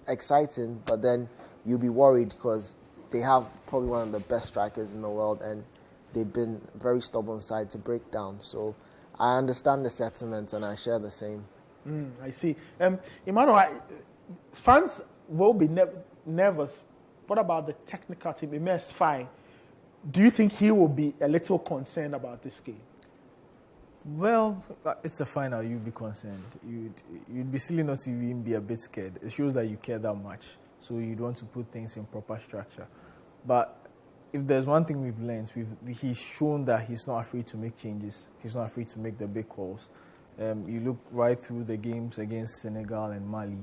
exciting, but then you'll be worried because they have probably one of the best strikers in the world, and they've been very stubborn side to break down. So I understand the sentiment, and I share the same. I see. Emmanuel, fans will be nervous. What about the technical team? Imes Faye, do you think he will be a little concerned about this game? Well, it's a final. You'd be concerned. You'd be silly not to even be a bit scared. It shows that you care that much. So you'd want to put things in proper structure. But if there's one thing we've learned, he's shown that he's not afraid to make changes. He's not afraid to make the big calls. You look right through the games against Senegal and Mali.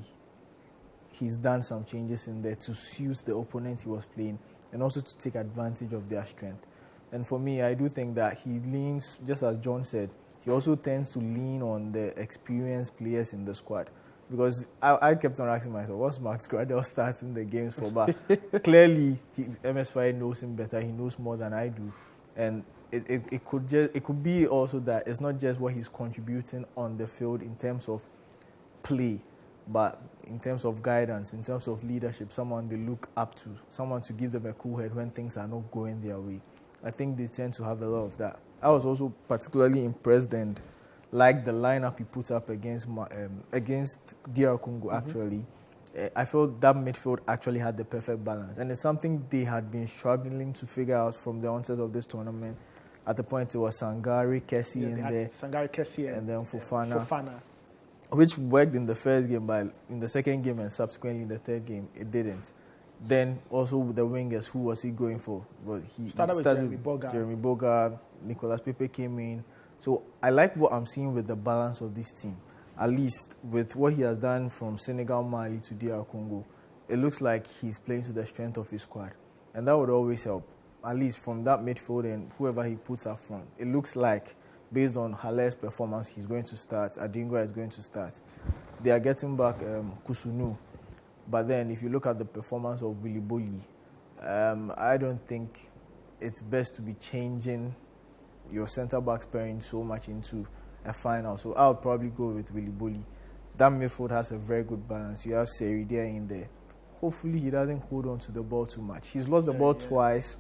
He's done some changes in there to suit the opponent he was playing and also to take advantage of their strength. And for me, I do think that he leans, just as John said, he also tends to lean on the experienced players in the squad. Because I kept on asking myself, what's Max Gradel starting the games for? But clearly, MSFI knows him better. He knows more than I do. And it could be also that it's not just what he's contributing on the field in terms of play, but in terms of guidance, in terms of leadership, someone they look up to, someone to give them a cool head when things are not going their way. I think they tend to have a lot of that. I was also particularly impressed and liked the lineup he put up against DR Congo, actually. I felt that midfield actually had the perfect balance. And it's something they had been struggling to figure out from the onset of this tournament. At the point, it was Sangare, Kessie in there. Sangare, Kessie, and then Fofana. Fofana. Which worked in the first game, but in the second game and subsequently in the third game, it didn't. Then also with the wingers, who was he going for? Well, he started with Jeremy Boga. Nicolas Pepe came in. So I like what I'm seeing with the balance of this team. At least with what he has done from Senegal, Mali to DR Congo, it looks like he's playing to the strength of his squad. And that would always help, at least from that midfield and whoever he puts up front. It looks like, based on Haller's performance, he's going to start. Adingwa is going to start. They are getting back Kusunu. But then if you look at the performance of Willy Boli, I don't think it's best to be changing your centre-backs pairing so much into a final. So I'll probably go with Willy Boli. That midfield has a very good balance. You have Seridia in there. Hopefully he doesn't hold on to the ball too much. He's lost the ball twice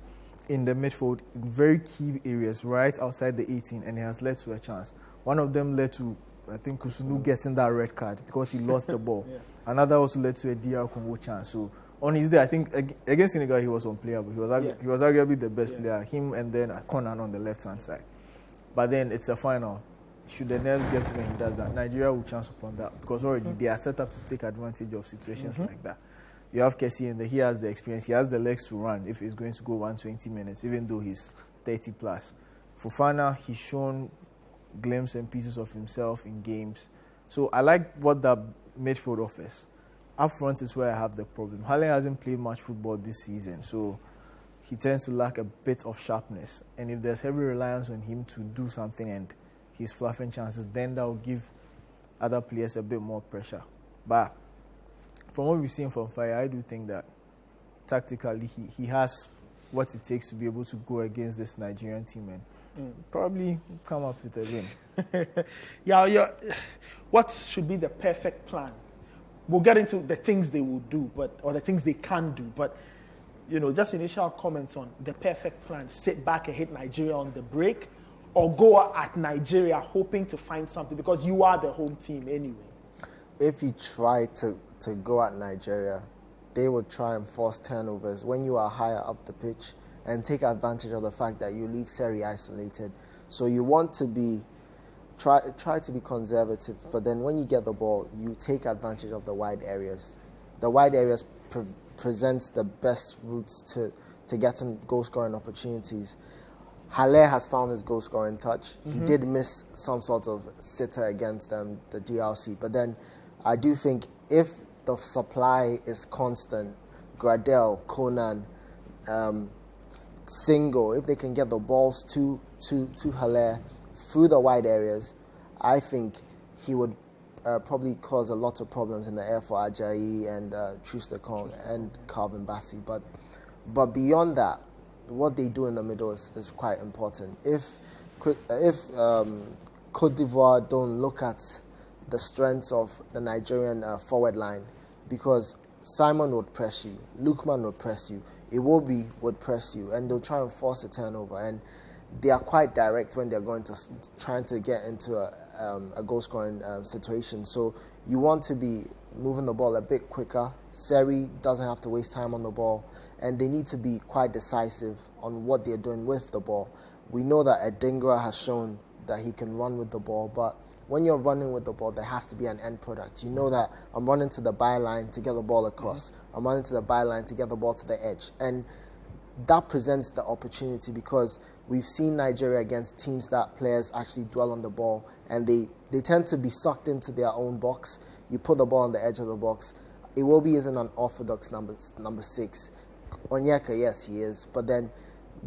in the midfield in very key areas right outside the 18, and it has led to a chance. One of them led to, I think, Kusunu getting that red card because he lost the ball. Another also led to a DR Congo chance. So on his day, I think against Senegal he was unplayable. He was arguably the best player. Him and then Conan on the left-hand side. But then it's a final. Should the nerves get to when he does that, Nigeria will chance upon that because already they are set up to take advantage of situations like that. You have Kessie in there. He has the experience. He has the legs to run if he's going to go 120 minutes, even though he's 30 plus. Fofana, he's shown glimpses and pieces of himself in games. So I like what that midfield offers. Up front is where I have the problem. Haller hasn't played much football this season, so he tends to lack a bit of sharpness. And if there's heavy reliance on him to do something and he's fluffing chances, then that will give other players a bit more pressure. But from what we've seen from Fire, I do think that tactically he has what it takes to be able to go against this Nigerian team and probably come up with a win. Yeah, what should be the perfect plan? We'll get into the things they will do, or the things they can do. But, just initial comments on the perfect plan. Sit back and hit Nigeria on the break, or go at Nigeria hoping to find something, because you are the home team anyway. If you try to go at Nigeria, they would try and force turnovers when you are higher up the pitch and take advantage of the fact that you leave Seri isolated. So you want to try to be conservative, but then when you get the ball, you take advantage of the wide areas. The wide areas presents the best routes to getting goal-scoring opportunities. Haller has found his goal-scoring touch. He did miss some sort of sitter against the DRC, but then I do think if the supply is constant, Gradel, Conan, Single, if they can get the balls to Haller through the wide areas, I think he would probably cause a lot of problems in the air for Ajayi and Trustekong and Calvin Bassey. But beyond that, what they do in the middle is quite important. If Cote d'Ivoire don't look at the strengths of the Nigerian forward line, because Simon would press you, Lukman would press you, Iwobi would press you, and they'll try and force a turnover. And they are quite direct when they're trying to get into a goal-scoring situation. So you want to be moving the ball a bit quicker. Seri doesn't have to waste time on the ball, and they need to be quite decisive on what they're doing with the ball. We know that Adingra has shown that he can run with the ball, but when you're running with the ball, there has to be an end product. You know that I'm running to the byline to get the ball across. I'm running to the byline to get the ball to the edge. And that presents the opportunity, because we've seen Nigeria against teams that players actually dwell on the ball, and they tend to be sucked into their own box. You put the ball on the edge of the box. Iwobi isn't an orthodox number 6. Onyeka, yes, he is. But then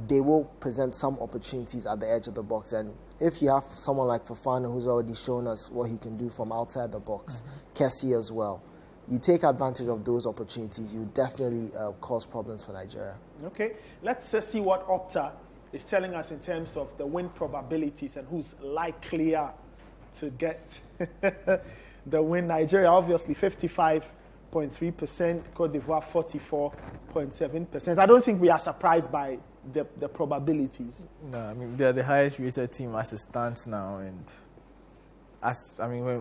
they will present some opportunities at the edge of the box. And if you have someone like Fofana, who's already shown us what he can do from outside the box, Kessie as well, you take advantage of those opportunities, you definitely cause problems for Nigeria. Okay, let's see what Opta is telling us in terms of the win probabilities and who's likelier to get the win. Nigeria, obviously, 55.3%, Cote d'Ivoire, 44.7%. I don't think we are surprised by the probabilities. No, I mean, they're the highest rated team as it stands now, and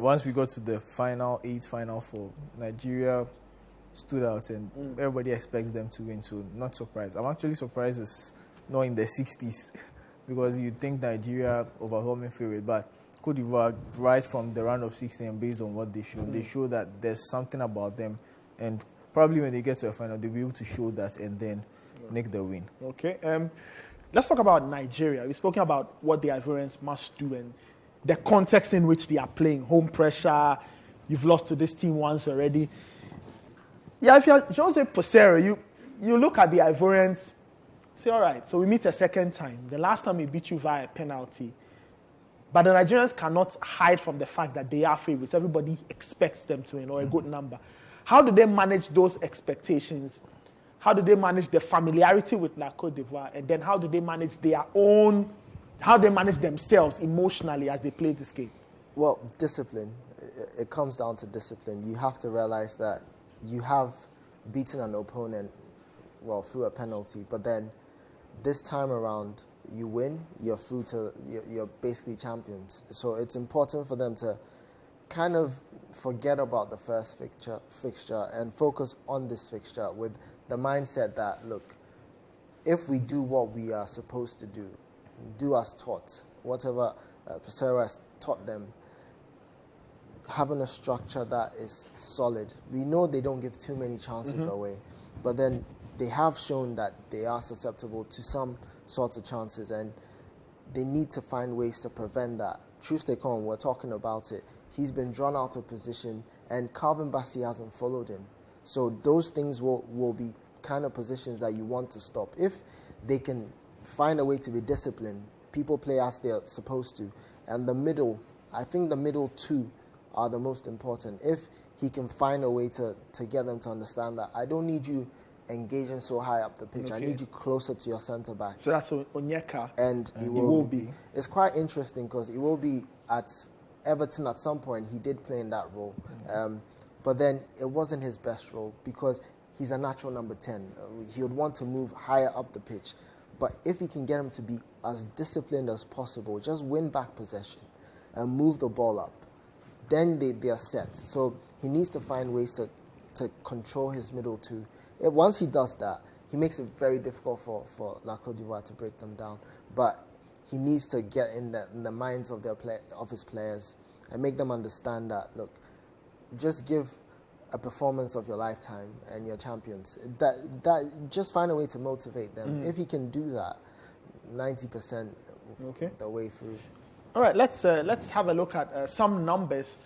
once we got to the final 8, final 4, Nigeria stood out, and everybody expects them to win. So not surprised. I'm actually surprised it's not in the 60s, because you'd think Nigeria overwhelming favorite, but Cote d'Ivoire, right from the round of 16, and based on what they show, they show that there's something about them, and probably when they get to a final, they'll be able to show that and then make the win. Okay. Let's talk about Nigeria. We've spoken about what the Ivorians must do and the context in which they are playing. Home pressure. You've lost to this team once already. Yeah, if you're Jose Posero, you look at the Ivorians, say, all right, so we meet a second time. The last time we beat you via penalty. But the Nigerians cannot hide from the fact that they are favorites. Everybody expects them to win, or a good number. How do they manage those expectations? How do they manage the familiarity with La Côte d'Ivoire? And then how do they manage how they manage themselves emotionally as they play this game? Well, discipline. It comes down to discipline. You have to realize that you have beaten an opponent, through a penalty, but then this time around, you win, you're basically champions. So it's important for them to kind of forget about the first fixture and focus on this fixture with the mindset that, look, if we do what we are supposed to do as taught, whatever Pesero has taught them, having a structure that is solid. We know they don't give too many chances away, but then they have shown that they are susceptible to some sorts of chances, and they need to find ways to prevent that. Trustekong, we're talking about it. He's been drawn out of position, and Calvin Bassey hasn't followed him. So those things will be kind of positions that you want to stop. If they can find a way to be disciplined. People play as they're supposed to. And the middle, I think the middle two are the most important. If he can find a way to get them to understand that I don't need you engaging so high up the pitch. I need you closer to your centre backs. So that's Onyeka. And he will be. It's quite interesting because he will be at Everton at some point. He did play in that role. But then it wasn't his best role because he's a natural number 10. He would want to move higher up the pitch. But if he can get him to be as disciplined as possible, just win back possession and move the ball up, then they are set. So he needs to find ways to control his middle two. Once he does that, he makes it very difficult for La Côte d'Ivoire to break them down. But he needs to get in the minds of his players and make them understand that, look, just give a performance of your lifetime and you're champions. That just find a way to motivate them. If he can do that, 90% the way through. All right, let's have a look at some numbers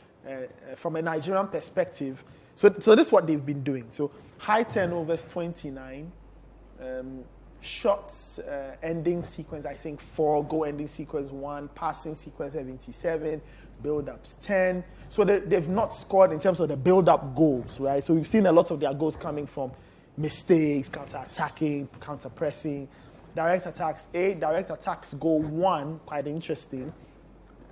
from a Nigerian perspective. So this is what they've been doing. So high turnovers 29, shots ending sequence I think 4, goal ending sequence 1, passing sequence 77, build-ups 10. So they've not scored in terms of the build-up goals, right? So we've seen a lot of their goals coming from mistakes, counter-attacking, counter-pressing, direct attacks. Direct attacks goal 1, quite interesting.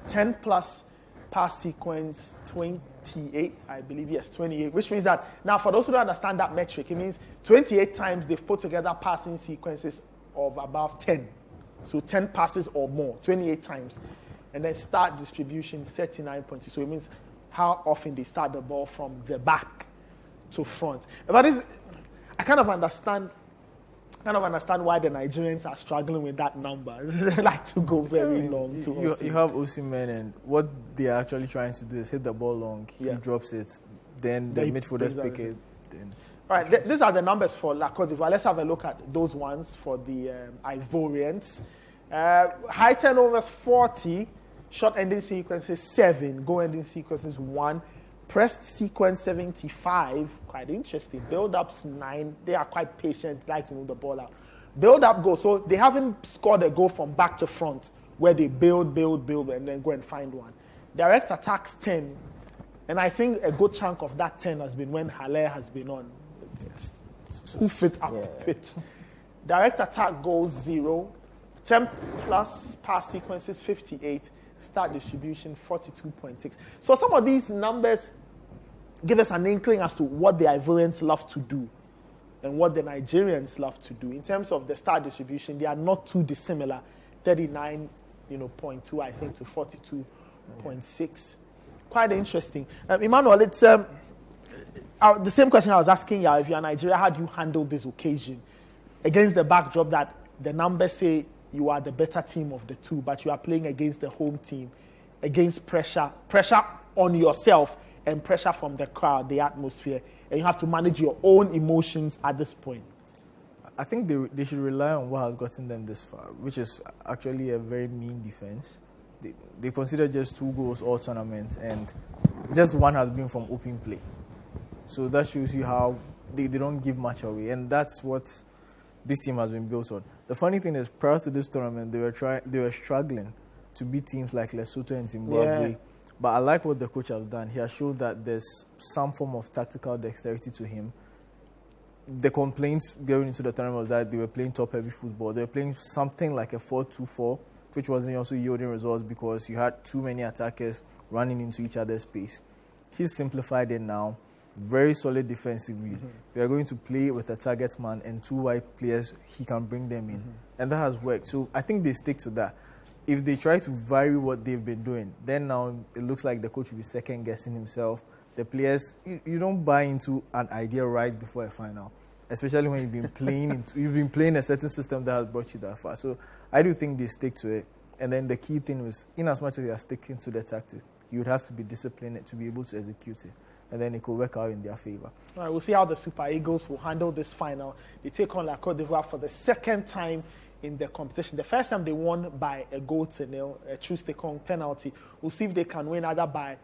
10 plus pass sequence 28, I believe, yes, 28, which means that now for those who don't understand that metric, it means 28 times they've put together passing sequences of about 10. So 10 passes or more, 28 times. And then start distribution 39.2. So it means how often they start the ball from the back to front. But I kind of understand why the Nigerians are struggling with that number. They like to go very long. You have Osimhen, and what they are actually trying to do is hit the ball long. He drops it, then the midfielders pick it. All right, these are the numbers for La Côte d'Ivoire. Let's have a look at those ones for the Ivorians. High turnovers 40, shot ending sequences 7, goal ending sequences 1. Pressed sequence 75, quite interesting. Build-ups 9, they are quite patient, like to move the ball out. Build-up goal, so they haven't scored a goal from back to front, where they build, and then go and find one. Direct attacks 10, and I think a good chunk of that 10 has been when Haller has been on. Hoof it up the pitch. Direct attack goals 0, 10 plus pass sequences 58, start distribution 42.6. So some of these numbers give us an inkling as to what the Ivorians love to do and what the Nigerians love to do. In terms of the start distribution, they are not too dissimilar. 39.2, I think, to 42.6. Quite interesting. Emmanuel, it's the same question I was asking you. If you're Nigeria, how do you handle this occasion against the backdrop that the numbers say you are the better team of the two, but you are playing against the home team, against pressure on yourself and pressure from the crowd, the atmosphere, and you have to manage your own emotions at this point? I think they should rely on what has gotten them this far, which is actually a very mean defense. They consider just 2 goals all tournament, and just 1 has been from open play. So that shows you how they don't give much away, and that's what this team has been built on. The funny thing is, prior to this tournament, they were struggling to beat teams like Lesotho and Zimbabwe. Yeah. But I like what the coach has done. He has showed that there's some form of tactical dexterity to him. The complaints going into the tournament was that they were playing top-heavy football. They were playing something like a 4-2-4, which wasn't also yielding results because you had too many attackers running into each other's space. He's simplified it now. Very solid defensively. We are going to play with a target man and 2 wide players. He can bring them in. And that has worked. So I think they stick to that. If they try to vary what they've been doing, then now it looks like the coach will be second-guessing himself. The players, you don't buy into an idea right before a final, especially when you've been playing a certain system that has brought you that far. So I do think they stick to it. And then the key thing was, in as much as they are sticking to the tactic, you would have to be disciplined to be able to execute it. And then it could work out in their favor. All right, we'll see how the Super Eagles will handle this final. They take on La Côte d'Ivoire for the second time in the competition. The first time they won by a 0-0, a true stick-on penalty. We'll see if they can win either by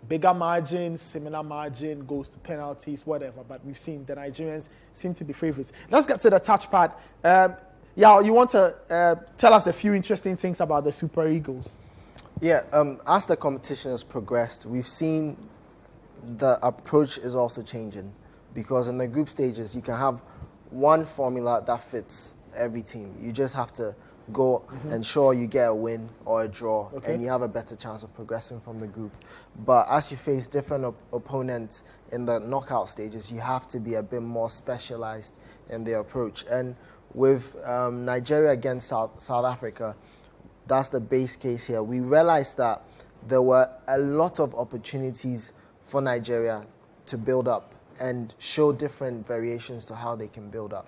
bigger margin, similar margin, goes to penalties, whatever. But we've seen the Nigerians seem to be favorites. Let's get to the touch pad. Yeah, you want to tell us a few interesting things about the Super Eagles? Yeah, as the competition has progressed, we've seen the approach is also changing, because in the group stages, you can have one formula that fits every team. You just have to go ensure you get a win or a draw, and you have a better chance of progressing from the group. But as you face different opponents in the knockout stages, you have to be a bit more specialized in the approach. And with Nigeria against South Africa, that's the base case here. We realized that there were a lot of opportunities for Nigeria to build up and show different variations to how they can build up.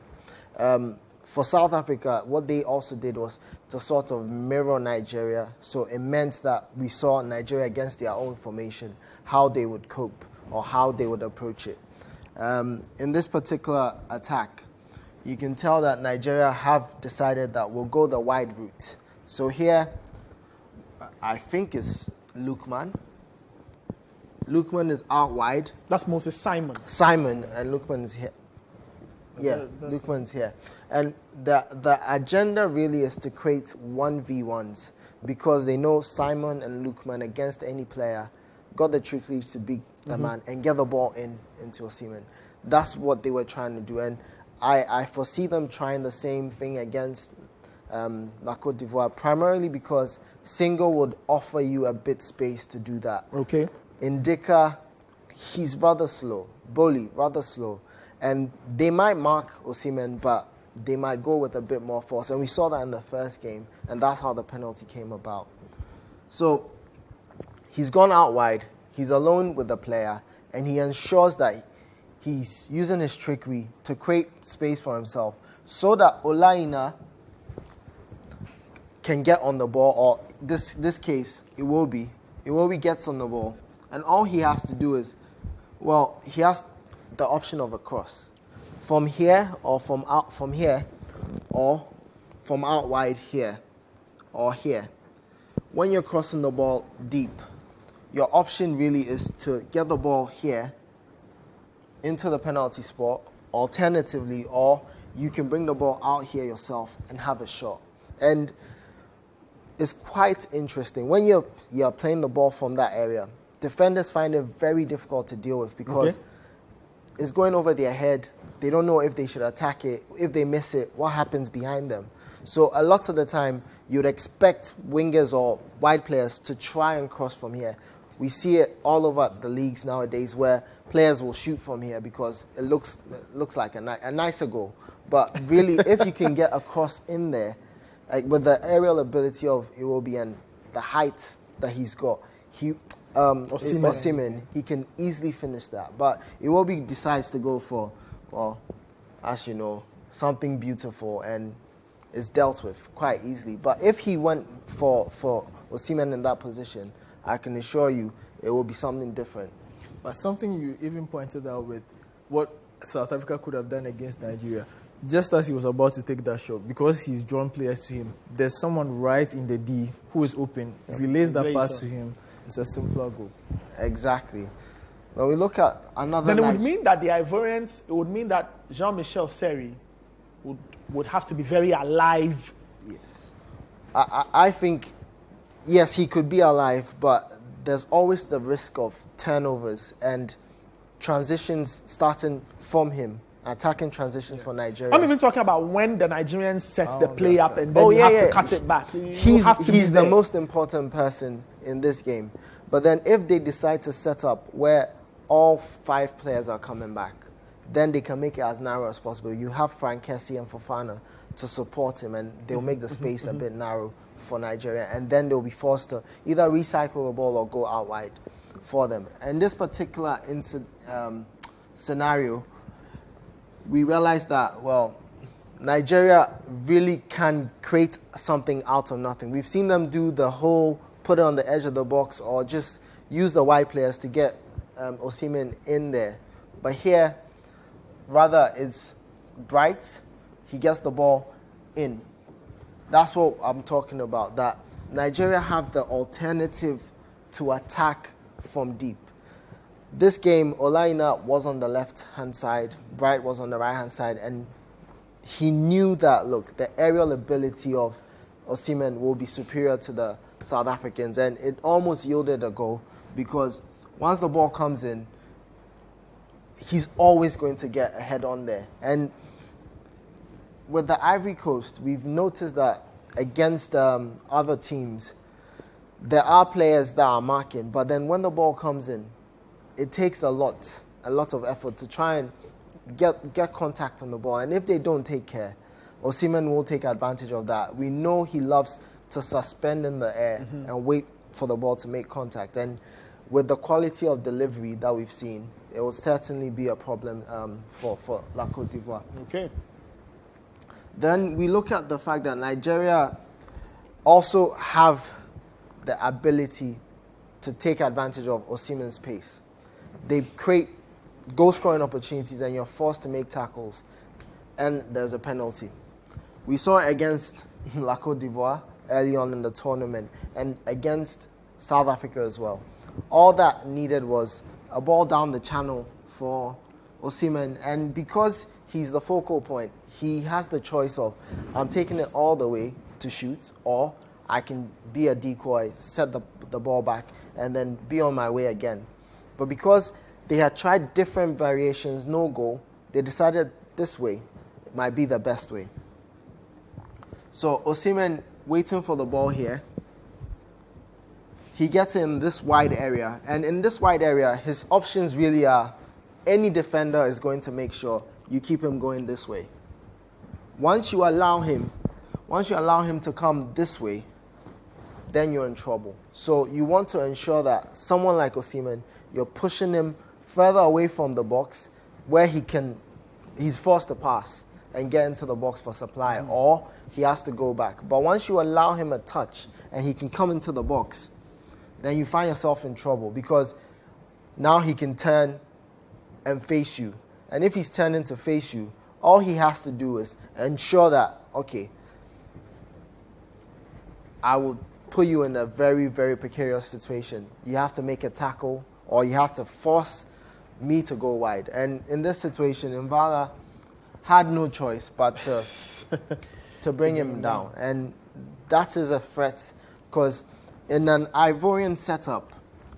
For South Africa, what they also did was to sort of mirror Nigeria. So it meant that we saw Nigeria against their own formation, how they would cope or how they would approach it. In this particular attack, you can tell that Nigeria have decided that we'll go the wide route. So here, I think it's Lukman. Lukman is out wide. That's Moses Simon. Simon and Lukman's here. Yeah, Lukman's here. And the agenda really is to create 1v1s, because they know Simon and Lukman against any player got the trickery to beat the man and get the ball into Osimhen. That's what they were trying to do. And I foresee them trying the same thing against La Côte d'Ivoire, primarily because Single would offer you a bit space to do that. Okay. Indika, he's rather slow. Boli, rather slow. And they might mark Osimhen, but they might go with a bit more force. And we saw that in the first game, and that's how the penalty came about. So he's gone out wide, he's alone with the player, and he ensures that he's using his trickery to create space for himself so that Olaina can get on the ball, or this case, Iwobi gets on the ball. And all he has to do is, he has the option of a cross from here or from here or from out wide here or here. When you're crossing the ball deep, your option really is to get the ball here into the penalty spot, alternatively, or you can bring the ball out here yourself and have a shot. And it's quite interesting. When you're playing the ball from that area, defenders find it very difficult to deal with, because it's going over their head. They don't know if they should attack it. If they miss it, what happens behind them? So a lot of the time, you'd expect wingers or wide players to try and cross from here. We see it all over the leagues nowadays, where players will shoot from here because it looks like a nicer goal. But really, if you can get a cross in there, like with the aerial ability of Iwobi and the height that he's got, Osimhen, he can easily finish that. But Iwobi decides to go for, as you know, something beautiful, and is dealt with quite easily. But if he went for Osimhen in that position, I can assure you it will be something different. But something you even pointed out with what South Africa could have done against Nigeria, just as he was about to take that shot, because he's drawn players to him, there's someone right in the D who is open. If he lays that pass to him, it's a simpler goal. Exactly. When we look at another... Then it would mean that the Ivorians, it would mean that Jean-Michel Seri would have to be very alive. Yes. I think, yes, he could be alive, but there's always the risk of turnovers and transitions starting from him, attacking transitions for Nigeria. I'm even talking about when the Nigerians set the play up and then you have to cut it back. He's the most important person in this game. But then if they decide to set up where all 5 players are coming back, then they can make it as narrow as possible. You have Frank Kessie and Fofana to support him, and they'll make the space a bit narrow for Nigeria, and then they'll be forced to either recycle the ball or go out wide for them. And this particular scenario, we realized that, Nigeria really can create something out of nothing. We've seen them do the whole put it on the edge of the box or just use the wide players to get Osimhen in there. But here, rather, it's Bright. He gets the ball in. That's what I'm talking about, that Nigeria have the alternative to attack from deep. This game, Olaina was on the left-hand side, Bright was on the right-hand side, and he knew that, look, the aerial ability of Osimhen will be superior to the South Africans, and it almost yielded a goal because once the ball comes in, he's always going to get a head on there. And with the Ivory Coast, we've noticed that against other teams, there are players that are marking, but then when the ball comes in, it takes a lot of effort to try and get contact on the ball. And if they don't take care, Osimhen will take advantage of that. We know he loves to suspend in the air and wait for the ball to make contact. And with the quality of delivery that we've seen, it will certainly be a problem for La Côte d'Ivoire. Okay. Then we look at the fact that Nigeria also have the ability to take advantage of Osimhen's pace. They create goal-scoring opportunities and you're forced to make tackles, and there's a penalty. We saw it against La Côte d'Ivoire early on in the tournament and against South Africa as well. All that needed was a ball down the channel for Osimhen, and because he's the focal point, he has the choice of I'm taking it all the way to shoot, or I can be a decoy, set the ball back, and then be on my way again. But because they had tried different variations, no goal, they decided this way might be the best way. So Osimhen waiting for the ball here. He gets in this wide area, and in this wide area, his options really are any defender is going to make sure you keep him going this way. Once you allow him to come this way, then you're in trouble. So you want to ensure that someone like Osimhen, you're pushing him further away from the box where he's forced to pass and get into the box for supply, or he has to go back. But once you allow him a touch and he can come into the box, then you find yourself in trouble because now he can turn and face you. And if he's turning to face you, all he has to do is ensure that, okay, I will put you in a very, very precarious situation. You have to make a tackle or you have to force me to go wide. And in this situation, Mvala had no choice but to bring him down. And that is a threat because in an Ivorian setup,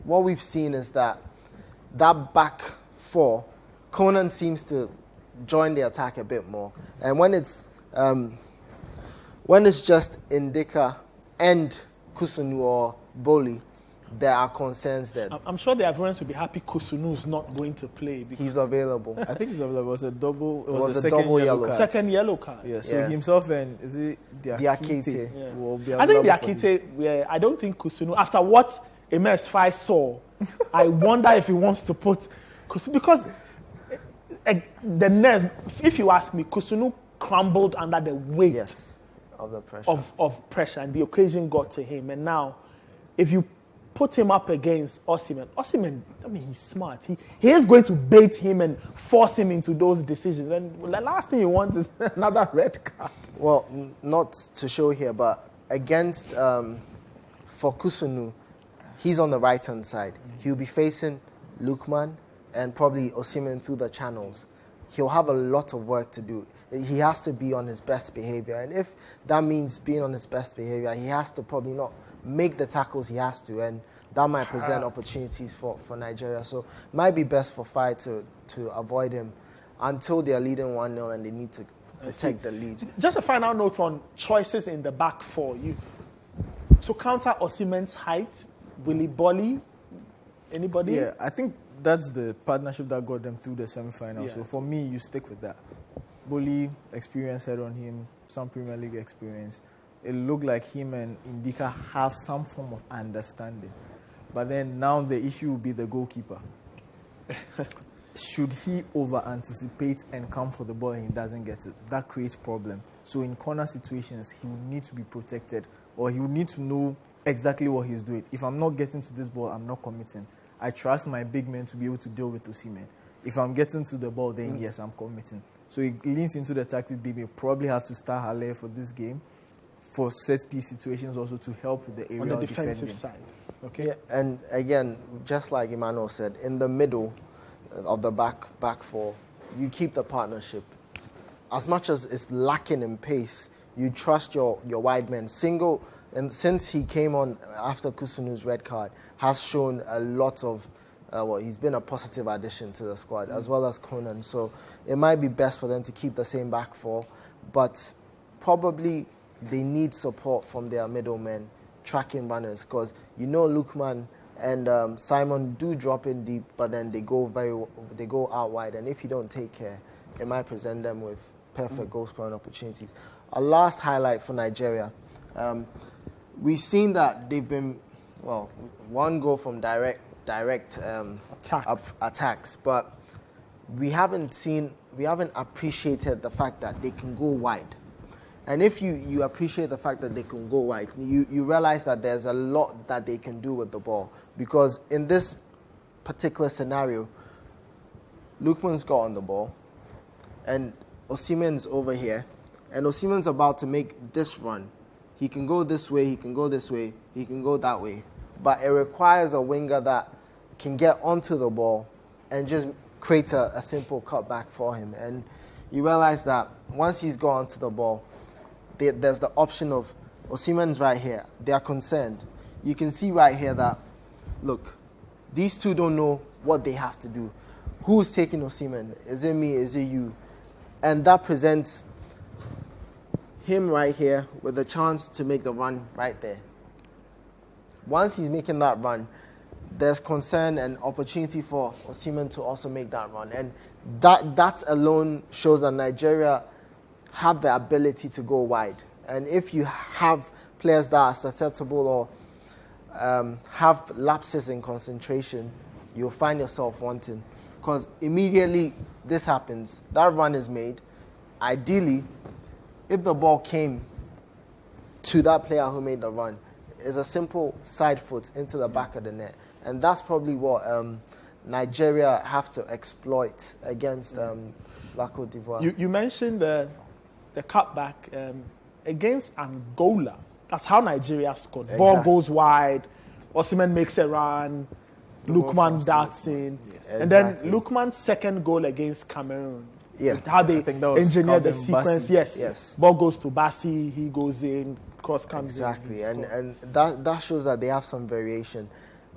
what we've seen is that back four, Conan seems to join the attack a bit more. And when it's just Ndika and Kusunu or Boli, there are concerns that I'm sure the Ivorians will be happy Kusunu's not going to play because he's available. I think he's available. It was a double. It was a second double yellow card. second yellow card. Yeah. So Yeah. himself and is it Diakite? Yeah. will be I think the available for him. Akite, I don't think Kusunu, after what MS5 saw, I wonder if he wants to put Kusunu, because the next, if you ask me, Kusunu crumbled under the weight Of the pressure. of pressure, and the occasion got to him. And now, if you put him up against Osimhen, I mean, he's smart. He is going to bait him and force him into those decisions. And the last thing he wants is another red card. Well, not to show here, but against, for Kusunu, he's on the right-hand side. He'll be facing Lukman and probably Osimhen through the channels. He'll have a lot of work to do. He has to be on his best behavior. And if that means being on his best behavior, he has to probably not make the tackles he has to. And that might present opportunities for Nigeria. So it might be best for Fai to avoid him until they're leading 1-0 and they need to protect the lead. Just a final note on choices in the back four. To counter Osimhen's height, Willy Bolly, anybody? Yeah, I think that's the partnership that got them through the semi-finals. Yeah. So for me, you stick with that. Bully experience head on him, some Premier League experience. It looked like him and Ndika have some form of understanding. But then now the issue will be the goalkeeper. Should he over-anticipate and come for the ball and he doesn't get it? That creates problem. So in corner situations, he will need to be protected or he will need to know exactly what he's doing. If I'm not getting to this ball, I'm not committing. I trust my big men to be able to deal with Osimhen. If I'm getting to the ball, then yes, I'm committing. So it leans into the tactic they may probably have to start Halle for this game, for set-piece situations also to help with the aerial On the defensive defending. side. Okay. Yeah, and again, just like Emmanuel said, in the middle of the back four, you keep the partnership. as much as it's lacking in pace, you trust your wide men. Single, and since he came on after Kusunu's red card, has shown a lot of, he's been a positive addition to the squad, as well as Conan. So it might be best for them to keep the same back four, but probably they need support from their middlemen, tracking runners, because Lookman and Simon do drop in deep, but then they go out wide, and if you don't take care, it might present them with perfect goal scoring opportunities. A last highlight for Nigeria. We've seen that they've been, one goal from direct attacks, but we haven't appreciated the fact that they can go wide. And if you appreciate the fact that they can go wide, you realize that there's a lot that they can do with the ball. Because in this particular scenario, Lookman's got on the ball, and Osimhen's over here, and Osimhen's about to make this run. He can go this way, he can go this way, he can go that way. But it requires a winger that can get onto the ball and just create a simple cutback for him. And you realize that once he's got onto the ball, there's the option of Osimhen's right here. They are concerned. You can see right here that, look, these two don't know what they have to do. Who's taking Osimhen? Is it me? Is it you? And that presents him right here with a chance to make the run right there. Once he's making that run, there's concern and opportunity for Osimhen to also make that run. And that alone shows that Nigeria have the ability to go wide. And if you have players that are susceptible or have lapses in concentration, you'll find yourself wanting. Because immediately this happens, that run is made. Ideally, if the ball came to that player who made the run, it's a simple side foot into the back of the net. And that's probably what Nigeria have to exploit against La Côte d'Ivoire. You mentioned the cutback against Angola. That's how Nigeria scored. Exactly. Ball goes wide, Osimhen makes a run, Lookman darts in. Yes. And then Lookman's second goal against Cameroon. Yeah. How they engineer the sequence. Yes. Ball goes to Bassi, he goes in, cross comes exactly. in. Exactly. And that shows that they have some variation.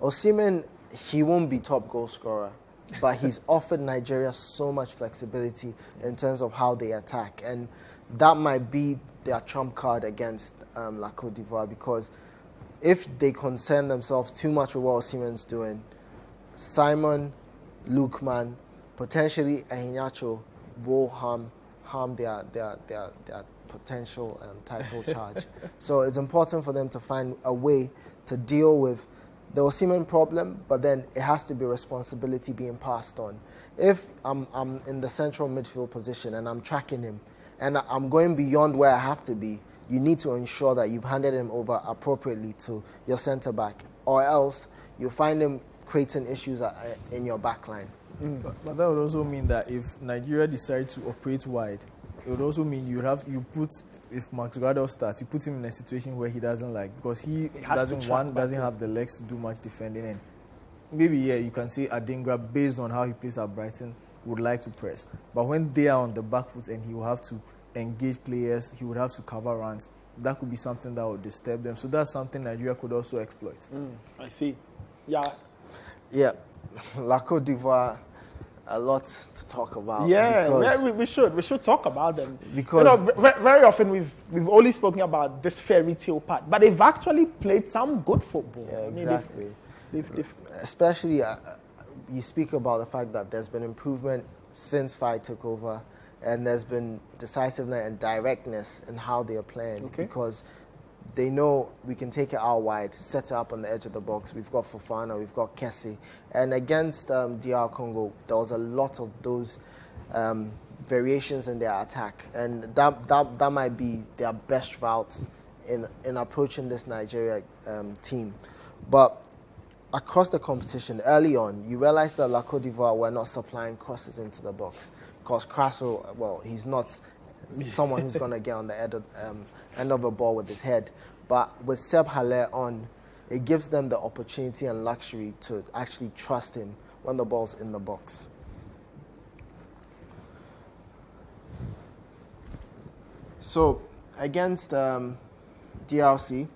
Osimhen, he won't be top goal scorer, but he's offered Nigeria so much flexibility in terms of how they attack. And that might be their trump card against La Côte d'Ivoire, because if they concern themselves too much with what Osimhen's doing, Simon, Lookman, potentially Iheanacho will harm their potential title charge. So it's important for them to find a way to deal with the Osimhen problem, but then it has to be responsibility being passed on. If I'm in the central midfield position and I'm tracking him and I'm going beyond where I have to be, you need to ensure that you've handed him over appropriately to your centre back, or else you find him creating issues in your back line. But that would also mean that if Nigeria decides to operate wide, it would also mean if Max Gradel starts, you put him in a situation where he doesn't like, because he doesn't have the legs to do much defending. And maybe, you can say Adingra, based on how he plays at Brighton, would like to press. But when they are on the back foot and he will have to engage players, he would have to cover runs, that could be something that would disturb them. So that's something Nigeria could also exploit. I see. Yeah. La Côte d'Ivoire, a lot to talk about. We should talk about them, because very often we've only spoken about this fairy tale part, but they've actually played some good football. Exactly. Especially, you speak about the fact that there's been improvement since Fai took over, and there's been decisiveness and directness in how they are playing, because they know we can take it out wide, set it up on the edge of the box. We've got Fofana, we've got Kessie. And against DR Congo, there was a lot of those variations in their attack. And that might be their best route in approaching this Nigeria team. But across the competition, early on, you realize that La Côte d'Ivoire were not supplying crosses into the box. Because Crasso, he's not someone who's going to get on the end of a ball with his head. But with Seb Haller on, it gives them the opportunity and luxury to actually trust him when the ball's in the box. So against DRC,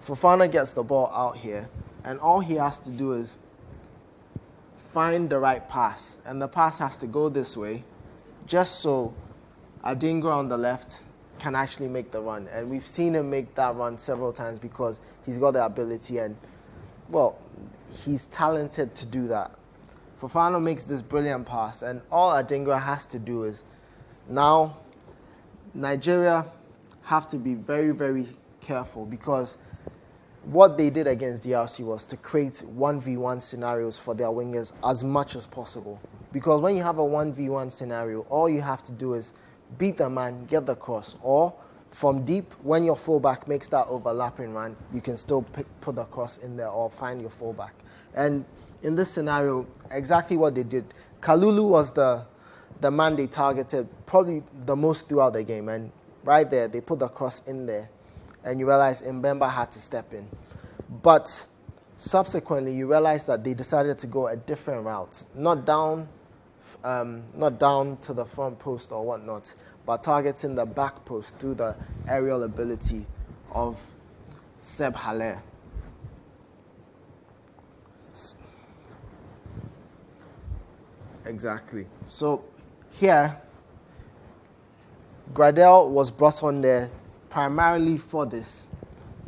Fofana gets the ball out here, and all he has to do is find the right pass, and the pass has to go this way, just so Adingra on the left can actually make the run. And we've seen him make that run several times because he's got the ability and, well, he's talented to do that. Fofana makes this brilliant pass, and all Adingra has to do is, now Nigeria have to be very, very careful, because what they did against DRC was to create 1v1 scenarios for their wingers as much as possible. Because when you have a 1v1 scenario, all you have to do is beat the man, get the cross, or from deep, when your fullback makes that overlapping run, you can still put the cross in there or find your fullback. And in this scenario, exactly what they did. Kalulu was the man they targeted probably the most throughout the game, and right there, they put the cross in there, and you realize Mbemba had to step in. But subsequently, you realize that they decided to go a different route, not down to the front post or whatnot, but targeting the back post through the aerial ability of Seb Haller. Exactly. So here, Gradel was brought on there primarily for this,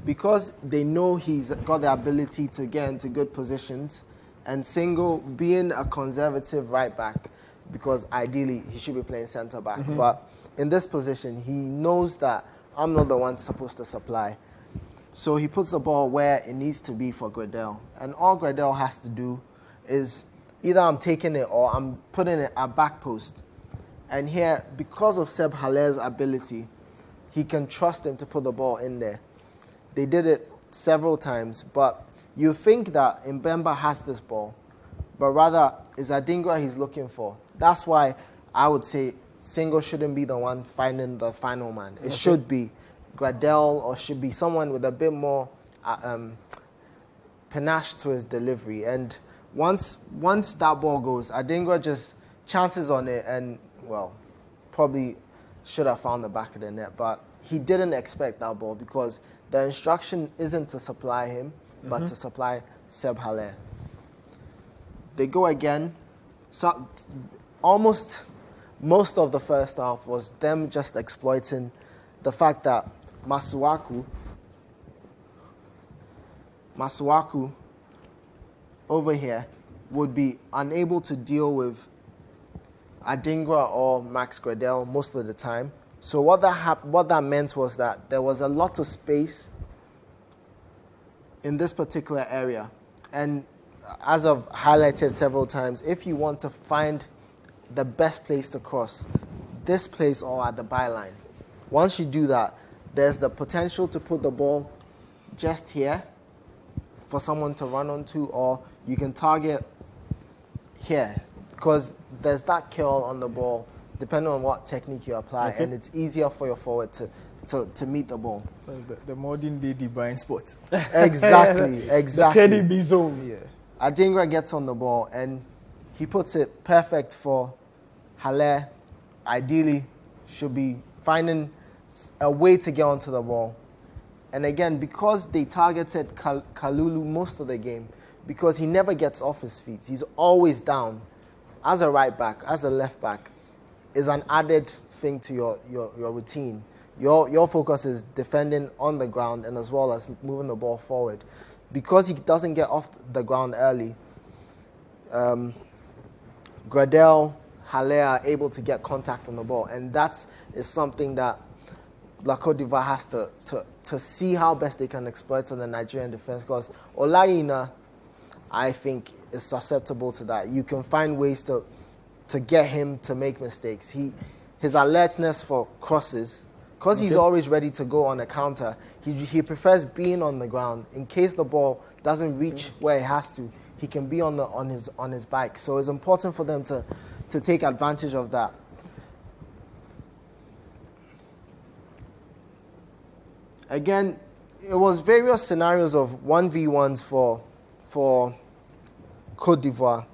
because they know he's got the ability to get into good positions, and Single being a conservative right back, because ideally he should be playing centre back. Mm-hmm. But in this position, he knows that I'm not the one supposed to supply. So he puts the ball where it needs to be for Gradel. And all Gradel has to do is either I'm taking it or I'm putting it at back post. And here, because of Seb Haller's ability, he can trust him to put the ball in there. They did it several times, but you think that Mbemba has this ball, but rather it's Adingra he's looking for. That's why I would say Single shouldn't be the one finding the final man. It should be Gradel, or should be someone with a bit more panache to his delivery. And once that ball goes, Adingra just chances on it and, well, probably should have found the back of the net. But he didn't expect that ball, because the instruction isn't to supply him, but to supply Seb Haller. They go again. So almost most of the first half was them just exploiting the fact that Masuaku over here would be unable to deal with Adingra or Max Gradel most of the time. So what that meant was that there was a lot of space in this particular area. And as I've highlighted several times, if you want to find the best place to cross, this place or at the byline, once you do that, there's the potential to put the ball just here for someone to run onto, or you can target here, because there's that curl on the ball, depending on what technique you apply, and it's easier for your forward to meet the ball. The modern day divine spot. Exactly. The KDB zone. Yeah. Adingra gets on the ball, and he puts it perfect for Haller. Ideally, should be finding a way to get onto the ball. And again, because they targeted Kalulu most of the game, because he never gets off his feet, he's always down. As a right back, as a left back, is an added thing to your routine. Your focus is defending on the ground and as well as moving the ball forward. Because he doesn't get off the ground early, Gradel, Haller are able to get contact on the ball, and that is something that La Côte d'Ivoire has to see how best they can exploit on the Nigerian defense, because Olayina, I think, is susceptible to that. You can find ways to get him to make mistakes. His alertness for crosses, because he's always ready to go on a counter, he prefers being on the ground. In case the ball doesn't reach where it has to, he can be on his bike. So it's important for them to take advantage of that. Again, it was various scenarios of 1v1s for Côte d'Ivoire.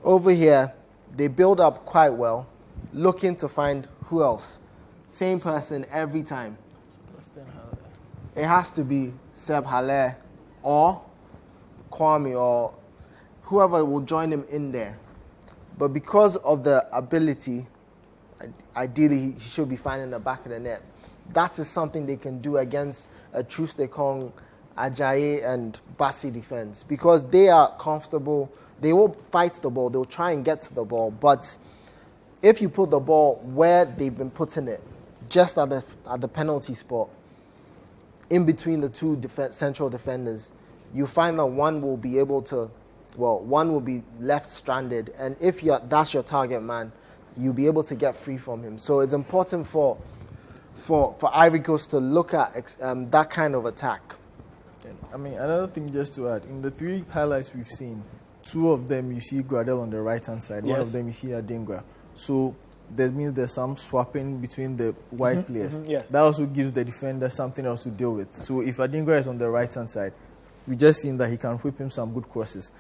Over here, they build up quite well, looking to find Who else? Same person every time. It has to be Seb Haller or Kwame or whoever will join him in there. But because of the ability, ideally he should be finding the back of the net. That is something they can do against a Trustekong, Ajayi and Bassi defense because they are comfortable. They will fight the ball. They'll try and get to the ball. But if you put the ball where they've been putting it, just at the penalty spot, in between the two central defenders, you find that one will be left stranded. And if that's your target man, you'll be able to get free from him. So it's important for Ivory Coast to look at that kind of attack. I mean, another thing just to add, in the 3 highlights we've seen, 2 of them you see Gradel on the right-hand side, one of them you see Adingra. So that means there's some swapping between the wide players. Yes. That also gives the defender something else to deal with. So if Adingra is on the right-hand side, we just seen that he can whip him some good crosses.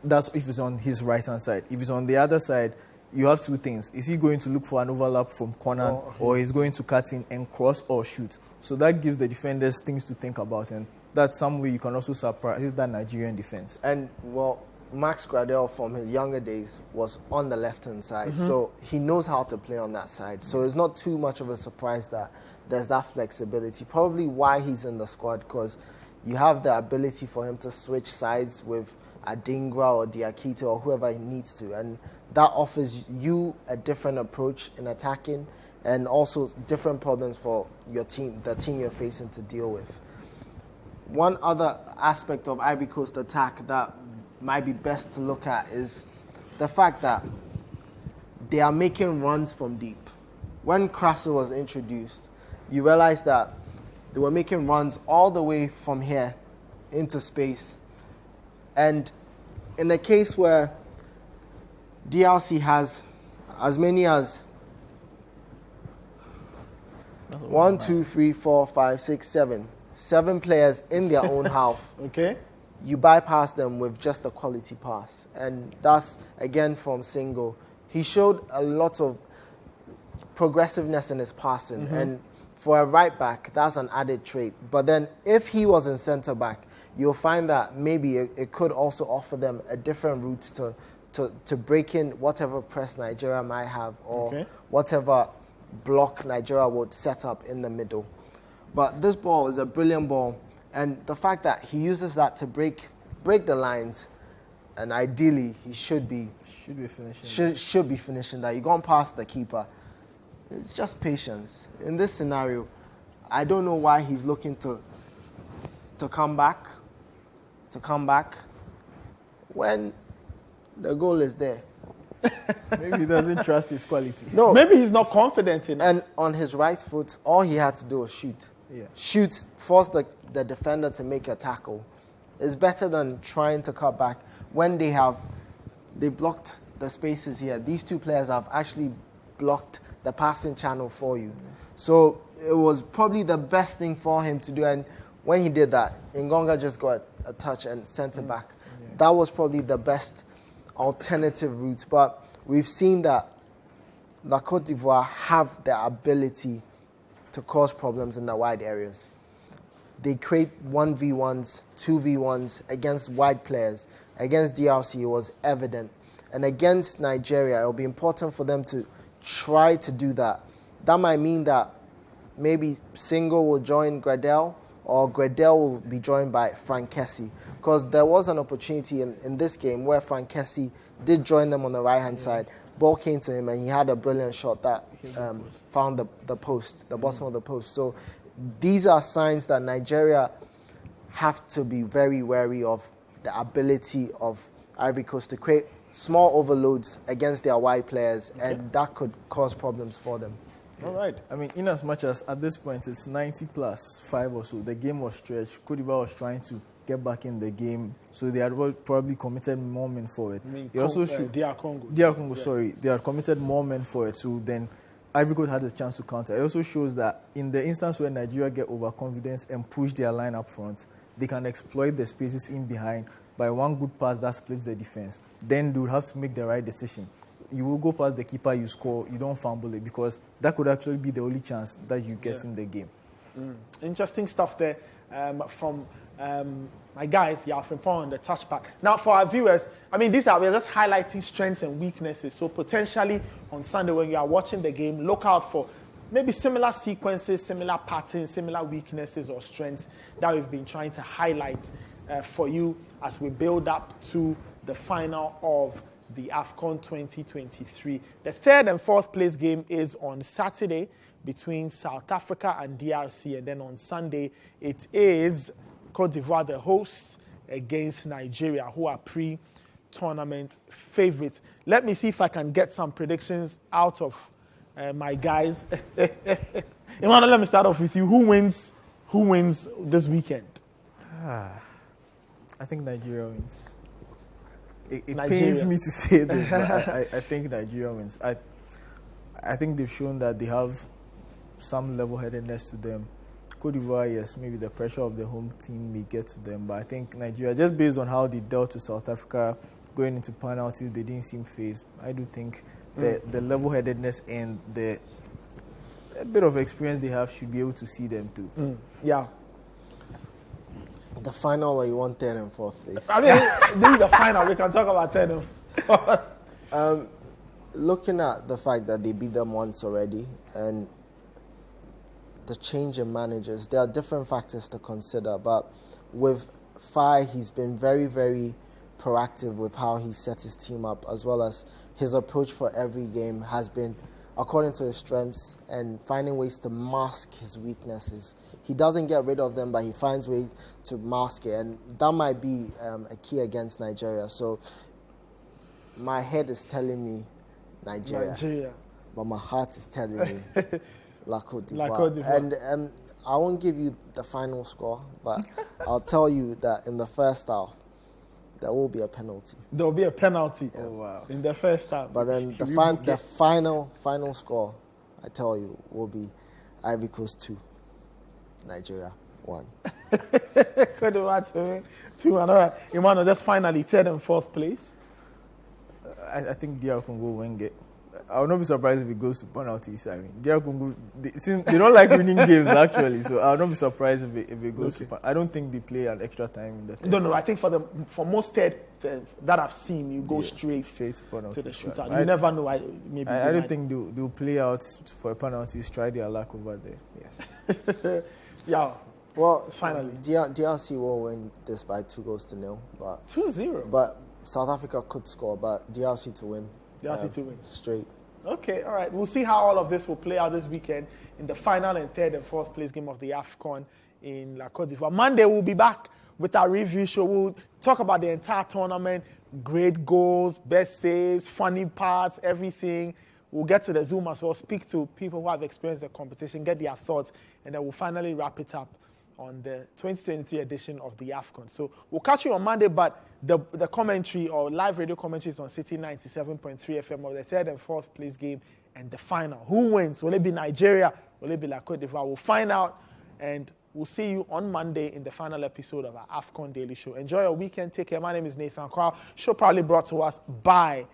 That's if it's on his right-hand side. If it's on the other side, you have 2 things. Is he going to look for an overlap from corner or he's going to cut in and cross or shoot? So that gives the defenders things to think about, and that's some way you can also surprise that Nigerian defense. And, Max Gradel from his younger days was on the left-hand side, so he knows how to play on that side. So it's not too much of a surprise that there's that flexibility. Probably why he's in the squad, because you have the ability for him to switch sides with Adingra or Diakite or whoever he needs to. And that offers you a different approach in attacking and also different problems for your team, the team you're facing to deal with. One other aspect of Ivory Coast attack that might be best to look at is the fact that they are making runs from deep. When Crasso was introduced, you realize that they were making runs all the way from here into space. And in a case where DRC has as many as 7 players in their own half. Okay. You bypass them with just a quality pass. And that's, again, from Singo. He showed a lot of progressiveness in his passing. And for a right back, that's an added trait. But then if he was in centre back, you'll find that maybe it could also offer them a different route to break in whatever press Nigeria might have or whatever block Nigeria would set up in the middle. But this ball is a brilliant ball. And the fact that he uses that to break the lines, and ideally he should be finishing that. You're going past the keeper. It's just patience. In this scenario, I don't know why he's looking to come back when the goal is there. Maybe he doesn't trust his quality. No, maybe he's not confident in it. And on his right foot, all he had to do was shoot. Yeah. Shoot, force the defender to make a tackle. It's better than trying to cut back when they blocked the spaces here. These 2 players have actually blocked the passing channel for you. So it was probably the best thing for him to do. And when he did that, Ngonga just got a touch and sent it back. Yeah. That was probably the best alternative route. But we've seen that La Côte d'Ivoire have the ability to cause problems in the wide areas. They create 1v1s, 2v1s against wide players. Against DRC, it was evident. And against Nigeria, it will be important for them to try to do that. That might mean that maybe Singo will join Gradel or Gradel will be joined by Frank Kessie. Because there was an opportunity in this game where Frank Kessie did join them on the right-hand side. Ball came to him and he had a brilliant shot that found the post, the bottom of the post. So these are signs that Nigeria have to be very wary of the ability of Ivory Coast to create small overloads against their wide players, and that could cause problems for them. All right. I mean, in as much as at this point it's 90+5 or so, the game was stretched. Côte d'Ivoire was trying to get back in the game, so they had probably committed more men for it. They also DR Congo. Yes. Sorry, they had committed more men for it. So then Ivory Coast had a chance to counter. It also shows that in the instance where Nigeria get overconfident and push their line up front, they can exploit the spaces in behind by one good pass that splits the defense. Then they would have to make the right decision. you will go past the keeper, you score, you don't fumble it, because that could actually be the only chance that you get in the game. Interesting stuff there from my guys, Yao Frimpong on the touchback. Now, for our viewers, we're just highlighting strengths and weaknesses. So potentially on Sunday when you are watching the game, look out for maybe similar sequences, similar patterns, similar weaknesses or strengths that we've been trying to highlight for you as we build up to the final of the AFCON 2023. The third and fourth place game is on Saturday between South Africa and DRC, and then on Sunday it is Côte d'Ivoire, the hosts, against Nigeria, who are pre-tournament favorites. Let me see if I can get some predictions out of my guys. Emmanuel, let me start off with you. Who wins this weekend? I think Nigeria wins. It pains me to say this, but I think Nigeria wins. I think they've shown that they have some level-headedness to them. Côte d'Ivoire, yes, maybe the pressure of the home team may get to them, but I think Nigeria, just based on how they dealt with South Africa, going into penalties, they didn't seem phased. I do think the level-headedness and the bit of experience they have should be able to see them through. Yeah. The final, or you want third and fourth place? This is the final. We can talk about third and fourth. Looking at the fact that they beat them once already and the change in managers, there are different factors to consider. But with Fai, he's been very, very proactive with how he set his team up, as well as his approach for every game has been according to his strengths and finding ways to mask his weaknesses. He doesn't get rid of them, but he finds ways to mask it, and that might be a key against Nigeria. So my head is telling me Nigeria. But my heart is telling me La Côte d'Ivoire. And I won't give you the final score, but I'll tell you that in the first half, there will be a penalty. There will be a penalty. Yeah. Oh, wow. In the first half. But then the final score, I tell you, will be Ivory Coast 2, Nigeria 1. Côte d'Ivoire 2-1. All right. Emmanuel, just finally, third and fourth place. I think DR Congo will win it. I would not be surprised if it goes to penalties. DR Congo, they don't like winning games, actually, so I would not be surprised if it goes to penalties. I don't think they play an extra time in the third. No, I think for most third that I've seen, you go straight to the shootout. You never know. I don't think they'll play out for penalties, try their luck over there. Yes. Yeah. Well, finally. DRC will win this by 2-0, but 2-0. But South Africa could score, but DRC to win. DRC to win. Straight. Okay, all right. We'll see how all of this will play out this weekend in the final and third and fourth place game of the AFCON in La Côte d'Ivoire. Monday, we'll be back with our review show. We'll talk about the entire tournament, great goals, best saves, funny parts, everything. We'll get to the Zoom as well, speak to people who have experienced the competition, get their thoughts, and then we'll finally wrap it up on the 2023 edition of the AFCON. So we'll catch you on Monday, but the commentary or live radio commentary is on Citi 97.3 FM of the third and fourth place game and the final. Who wins? Will it be Nigeria? Will it be La Côte d'Ivoire? We'll find out, and we'll see you on Monday in the final episode of our AFCON Daily Show. Enjoy your weekend. Take care. My name is Nathan Kwao. Show proudly brought to us by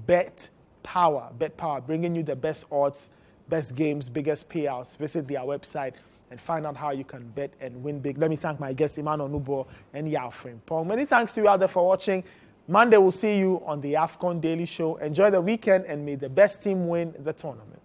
Bet Power. Bet Power, bringing you the best odds, best games, biggest payouts. Visit their website and find out how you can bet and win big. Let me thank my guests, Emmanuel Nubo and Yao Frimpong. Many thanks to you out there for watching. Monday, we'll see you on the AFCON Daily Show. Enjoy the weekend and may the best team win the tournament.